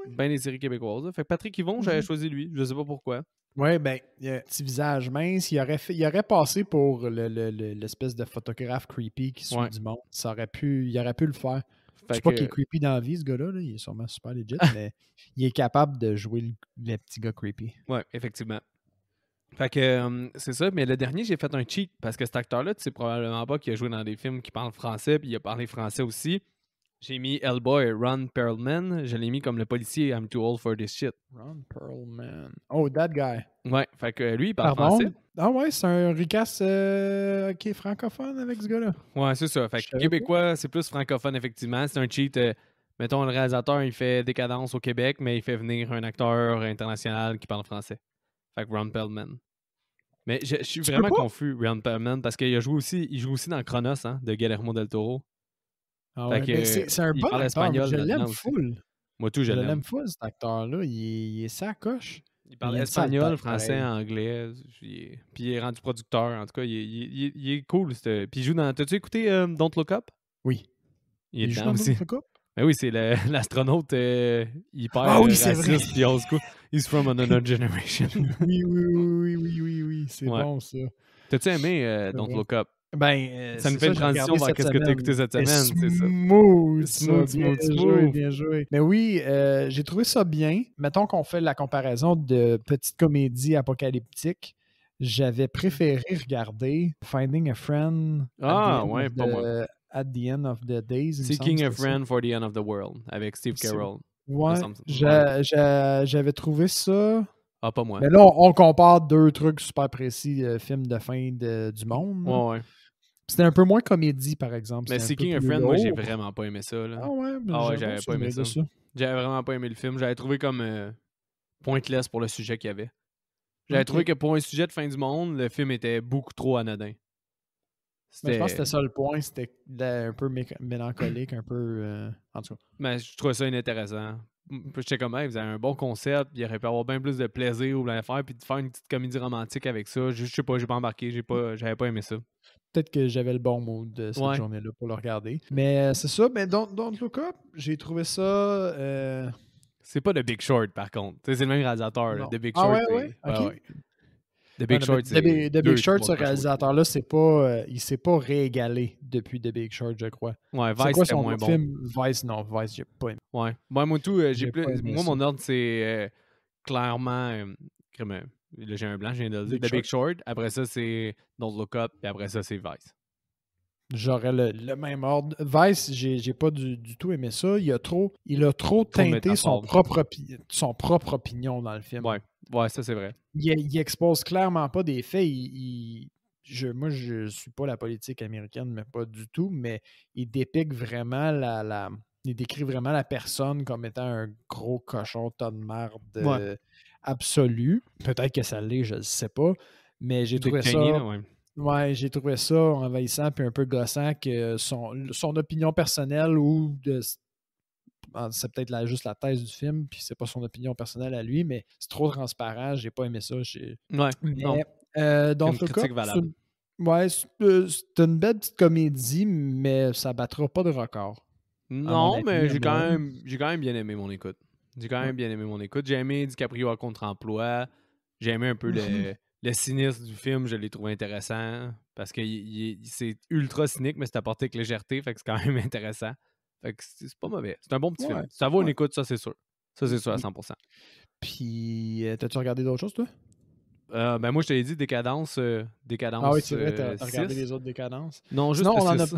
bien des séries québécoises. Fait que Patrick Yvon, j'avais choisi lui. Je sais pas pourquoi. Oui, ben, il a un petit visage mince. Il aurait passé pour l'espèce de photographe creepy qui suit du monde. Il aurait pu le faire. Je sais pas qu'il est creepy dans la vie, ce gars-là. Il est sûrement super legit, mais il est capable de jouer le petit gars creepy. Oui, effectivement. Fait que c'est ça, mais le dernier, j'ai fait un cheat parce que cet acteur-là, tu sais probablement pas qu'il a joué dans des films qui parlent français, puis il a parlé français aussi. J'ai mis Hellboy, Ron Perlman. Je l'ai mis comme le policier I'm too old for this shit. Ron Perlman. Oh, that guy. Ouais, fait que lui, il parle français. Ah ouais, c'est un recast qui est francophone avec ce gars-là. Ouais, c'est ça. Fait que québécois, c'est plus francophone, effectivement. C'est un cheat. Mettons, le réalisateur, il fait Décadence au Québec, mais il fait venir un acteur international qui parle français. Fait que Ron Perlman. Mais je suis vraiment confus, Ron Perlman, parce qu'il joue aussi dans Chronos, de Guillermo del Toro. Ah ouais, que, c'est un bon acteur, espagnol, je l'aime full. Moi tout, je l'aime full, cet acteur-là. Il est sacoche. Il parle espagnol, français, anglais. Puis il est rendu producteur. En tout cas, il est cool. Puis il joue dans... T'as-tu écouté Don't Look Up? Oui. Il joue dans aussi. Don't Look Up? Ben oui, c'est l'astronaute hyper raciste puis old school. He's from another generation. oui. C'est bon, ça. T'as-tu aimé Don't Look Up? Ben, ça nous fait une transition vers qu'est-ce que tu as écouté cette semaine, c'est ça. Smooth. Bien joué. Mais oui, j'ai trouvé ça bien. Mettons qu'on fait la comparaison de petite comédie apocalyptique. J'avais préféré regarder Finding a Friend pas moi. At the End of the Days. Seeking a Friend for the End of the World avec Steve Carell. Ouais, j'avais trouvé ça... Ah, pas moi. Mais là, on compare deux trucs super précis, films de fin du monde. Ouais. C'était un peu moins comédie, par exemple. Mais Seeking a Friend, moi, j'ai vraiment pas aimé ça. Là. Ah ouais, j'avais pas aimé ça. J'avais vraiment pas aimé le film. J'avais trouvé comme pointless pour le sujet qu'il y avait. J'avais trouvé que pour un sujet de fin du monde, le film était beaucoup trop anodin. Mais je pense que c'était ça le point. C'était un peu mélancolique, un peu... en tout cas. Mais je trouvais ça inintéressant. J'étais comme, vous avez un bon concept, il aurait pu avoir bien plus de plaisir ou de faire, puis de faire une petite comédie romantique avec ça. Je sais pas, j'ai pas embarqué, j'avais pas aimé ça. Peut-être que j'avais le bon mood de cette journée-là pour le regarder. Mais c'est ça, mais Don't Look Up, j'ai trouvé ça... C'est pas The Big Short, par contre. C'est le même réalisateur, The Big Short. Ouais. The Big Short, The Big Short, ce réalisateur-là, il s'est pas réégalé depuis The Big Short, je crois. Ouais, Vice, c'était moins bon. Vice, j'ai pas aimé. Ouais. Moi, tout, moi, mon ordre, c'est clairement... là, j'ai un blanc, je viens de le dire. The Big Short. Après ça, c'est Don't Look Up. Puis après ça, c'est Vice. J'aurais le même ordre. Vice, j'ai pas du tout aimé ça. Il a trop teinté son propre opinion dans le film. Ouais, ça c'est vrai. Il expose clairement pas des faits. Moi, je suis pas la politique américaine, mais pas du tout, mais il dépique vraiment il décrit vraiment la personne comme étant un gros cochon tas de merde absolu. Peut-être que ça l'est, je ne sais pas. Mais j'ai trouvé ça... Ouais, j'ai trouvé ça envahissant puis un peu gossant que son opinion personnelle ou c'est peut-être juste la thèse du film, puis c'est pas son opinion personnelle à lui, mais c'est trop transparent, j'ai pas aimé ça. Donc, une critique valable. C'est une belle petite comédie, mais ça battra pas de record. Non, mais j'ai quand même bien aimé mon écoute. J'ai aimé DiCaprio à contre-emploi. J'ai aimé un peu le cynisme du film, je l'ai trouvé intéressant parce que c'est ultra cynique, mais c'est apporté avec légèreté, fait que c'est quand même intéressant. Fait que c'est pas mauvais. C'est un bon petit film. Ça vaut une écoute, ça c'est sûr. Ça c'est sûr à 100%. Puis, t'as-tu regardé d'autres choses, toi? Ben moi, je te l'ai dit, Décadence. Ah oui, c'est vrai, t'as regardé les autres Décadences. Non, juste le 6.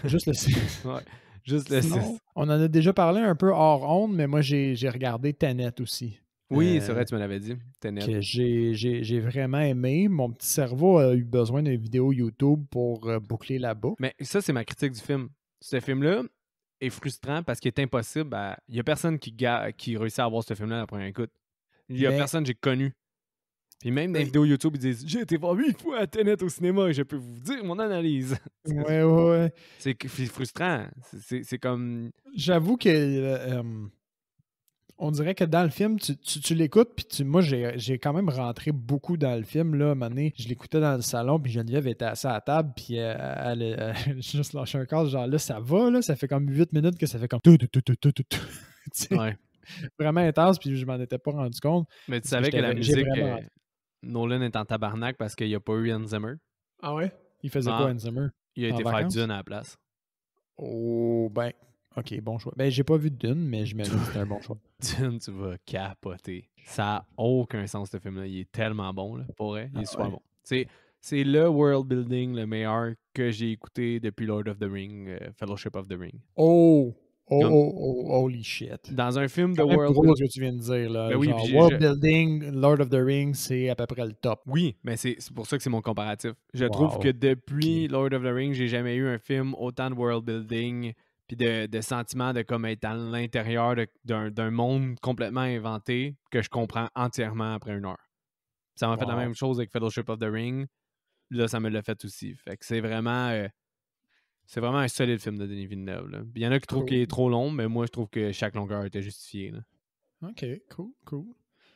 Juste le 6. Ouais. Juste le 6. On en a déjà parlé un peu hors onde, mais moi, j'ai regardé Tenet aussi. Oui, c'est vrai, tu me l'avais dit. Tenet. Que j'ai vraiment aimé. Mon petit cerveau a eu besoin d'une vidéo YouTube pour boucler la boucle. Mais ça, c'est ma critique du film. Ce film-là est frustrant parce qu'il est impossible. Il n'y a personne qui réussit à voir ce film-là à la première écoute. Il n'y a personne que j'ai connu. Puis même dans les vidéos YouTube, ils disent « J'ai été voir 8 fois à Tenet au cinéma et je peux vous dire mon analyse. » Ouais. C'est frustrant. C'est comme... J'avoue que... on dirait que dans le film, tu l'écoutes, puis moi, j'ai quand même rentré beaucoup dans le film. Là, à un moment donné, je l'écoutais dans le salon, puis Geneviève était assise à la table, puis elle a juste lâché un cadre, genre là, ça va, là, ça fait comme 8 minutes que ça fait comme Ouais. Vraiment intense, puis je m'en étais pas rendu compte. Mais tu savais que la musique, Nolan est en tabarnak parce qu'il n'y a pas eu Hans Zimmer. Ah ouais? Il faisait quoi, Hans Zimmer? Il a été faire Dune à la place. Oh, ben, ok, bon choix. Ben, j'ai pas vu Dune, mais j'imagine que c'était un bon choix. Dune, tu vas capoter. Ça n'a aucun sens, ce film-là. Il est tellement bon, là, pour vrai. Il est super bon. C'est le world building le meilleur que j'ai écouté depuis Lord of the Ring, Fellowship of the Ring. Holy shit. Dans un film de world building. Ce que tu viens de dire, là. Ben oui, genre, world building, Lord of the Rings, c'est à peu près le top. Oui, mais c'est pour ça que c'est mon comparatif. Je trouve que depuis Lord of the Rings, j'ai jamais eu un film autant de world building puis de sentiments de comme être à l'intérieur d'un monde complètement inventé que je comprends entièrement après 1 heure. Ça m'a fait la même chose avec Fellowship of the Ring. Là, ça me l'a fait aussi. Fait que c'est vraiment un solide film de Denis Villeneuve. Il y en a qui trouvent qu'il est trop long, mais moi, je trouve que chaque longueur était justifiée. Là. OK, cool.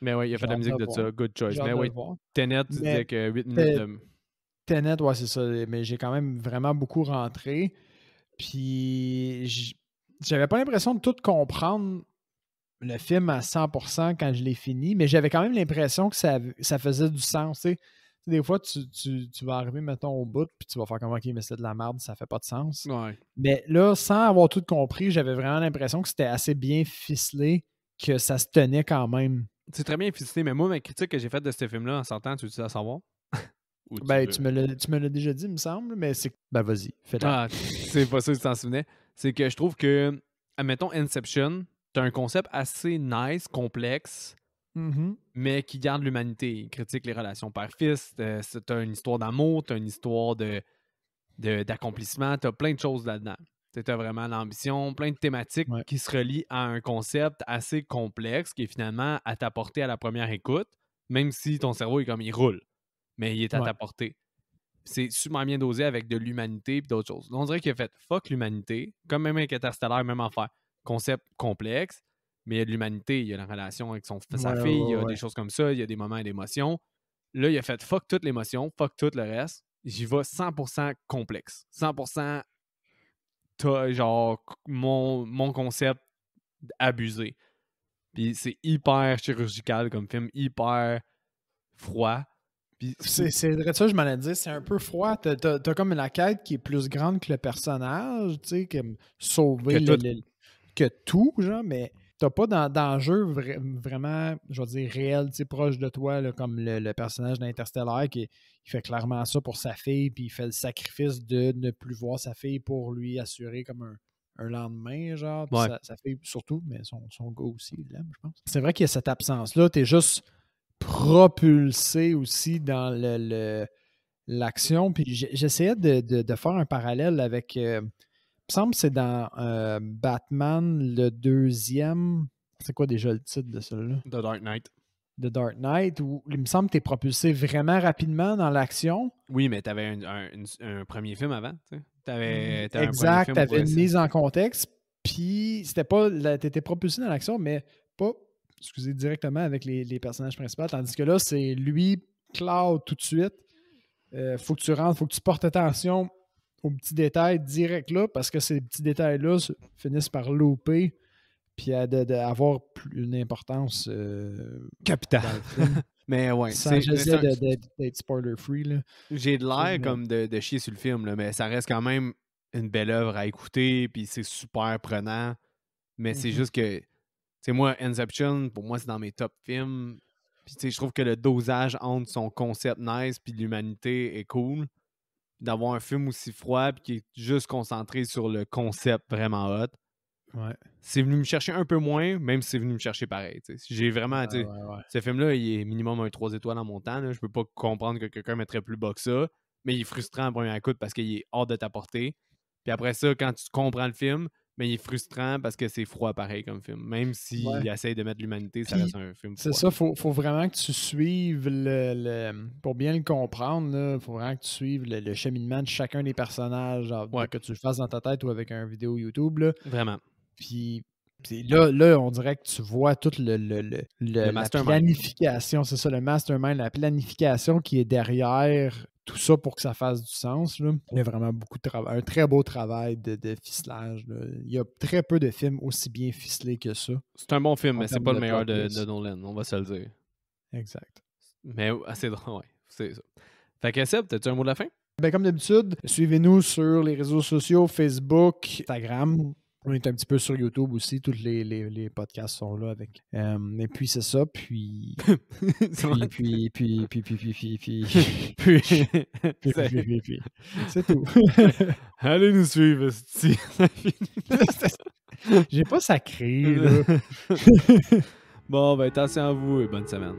Mais oui, il a fait de la musique de ça. Good choice. Mais oui, Tenet, tu disais que 8 minutes de... Tenet, ouais, c'est ça. Mais j'ai quand même vraiment beaucoup rentré. Puis j'avais pas l'impression de tout comprendre le film à 100% quand je l'ai fini, mais j'avais quand même l'impression que ça faisait du sens. T'sais. Des fois, tu vas arriver, mettons, au bout, puis tu vas faire comme OK, mais c'est de la merde, ça fait pas de sens. Ouais. Mais là, sans avoir tout compris, j'avais vraiment l'impression que c'était assez bien ficelé, que ça se tenait quand même. C'est très bien ficelé, mais moi, ma critique que j'ai faite de ce film-là en sortant, tu veux-tu la savoir? Tu me l'as déjà dit, il me semble, mais c'est... Ben, vas-y, fais-la. Ah, c'est pas ça que tu t'en souvenais. C'est que je trouve que, admettons, Inception, t'as un concept assez nice, complexe, mais qui garde l'humanité. Il critique les relations père-fils, t'as une histoire d'amour, t'as une histoire d'accomplissement, t'as plein de choses là-dedans. T'as vraiment l'ambition, plein de thématiques qui se relient à un concept assez complexe qui est finalement à ta portée à la première écoute, même si ton cerveau est comme il roule, mais il est à ta portée. C'est super bien dosé avec de l'humanité et d'autres choses. On dirait qu'il a fait fuck l'humanité, comme même avec Interstellar, même affaire. Concept complexe, mais il y a de l'humanité, il y a la relation avec sa fille, il y a des choses comme ça, il y a des moments d'émotion. Là, il a fait fuck toute l'émotion, fuck tout le reste. J'y vais 100% complexe. 100% genre mon concept abusé. Puis c'est hyper chirurgical comme film, hyper froid. C'est ça, je m'en ai dit, c'est un peu froid. T'as comme la quête qui est plus grande que le personnage, tu sais, comme sauver que tout, genre, mais t'as pas d'enjeu vraiment, je veux dire, réel, tu sais, proche de toi, là, comme le personnage d'Interstellar qui il fait clairement ça pour sa fille, puis il fait le sacrifice de ne plus voir sa fille pour lui assurer comme un lendemain, genre. Sa fille surtout, mais son gars aussi, il l'aime, je pense. C'est vrai qu'il y a cette absence-là, t'es juste propulsé aussi dans l'action. Puis j'essayais de faire un parallèle avec, il me semble que c'est dans Batman, le deuxième. C'est quoi déjà le titre de celui-là? The Dark Knight. The Dark Knight, où il me semble que tu es propulsé vraiment rapidement dans l'action. Oui, mais tu avais un premier film avant. Exact, tu avais une mise en contexte. Puis tu étais propulsé dans l'action, mais pas directement avec les personnages principaux, tandis que là, c'est lui, Cloud, tout de suite. Faut que tu rentres, faut que tu portes attention aux petits détails direct là, parce que ces petits détails-là finissent par louper puis avoir une importance capitale. Mais ouais, j'essaie d'être spoiler-free. J'ai de l'air comme de chier sur le film, là, mais ça reste quand même une belle œuvre à écouter, puis c'est super prenant. Mais c'est juste que moi, Inception, pour moi, c'est dans mes top films. Puis je trouve que le dosage entre son concept nice puis l'humanité est cool. d'avoir un film aussi froid puis qui est juste concentré sur le concept vraiment hot. Ouais. C'est venu me chercher un peu moins, même si c'est venu me chercher pareil. T'sais. J'ai vraiment, ce film-là, il est minimum un 3 étoiles en montant. Là. Je peux pas comprendre que quelqu'un mettrait plus bas que ça, mais il est frustrant à première écoute parce qu'il est hors de ta portée. Puis après ça, quand tu comprends le film, mais il est frustrant parce que c'est froid pareil comme film. Même s'il essaye de mettre l'humanité, ça reste un film froid. C'est ça, faut vraiment que tu suives pour bien le comprendre, il faut vraiment que tu suives le cheminement de chacun des personnages, que tu le fasses dans ta tête ou avec une vidéo YouTube. Là. Vraiment. Puis là, on dirait que tu vois toute la planification, c'est ça, le mastermind, la planification qui est derrière tout ça pour que ça fasse du sens. Là. Il y a vraiment beaucoup de travail, un très beau travail de ficelage. Là. Il y a très peu de films aussi bien ficelés que ça. C'est un bon film, mais c'est pas le meilleur de Nolan, on va se le dire. Exact. Mais assez drôle, ouais, c'est ça. Fait que Seb, t'as-tu un mot de la fin? Ben, comme d'habitude, suivez-nous sur les réseaux sociaux, Facebook, Instagram. On est un petit peu sur YouTube aussi. Tous les podcasts sont là avec. Et puis c'est ça. Puis. puis. C'est tout. Allez nous suivre, J'ai pas sacré, là. Bon, ben attention à vous et bonne semaine.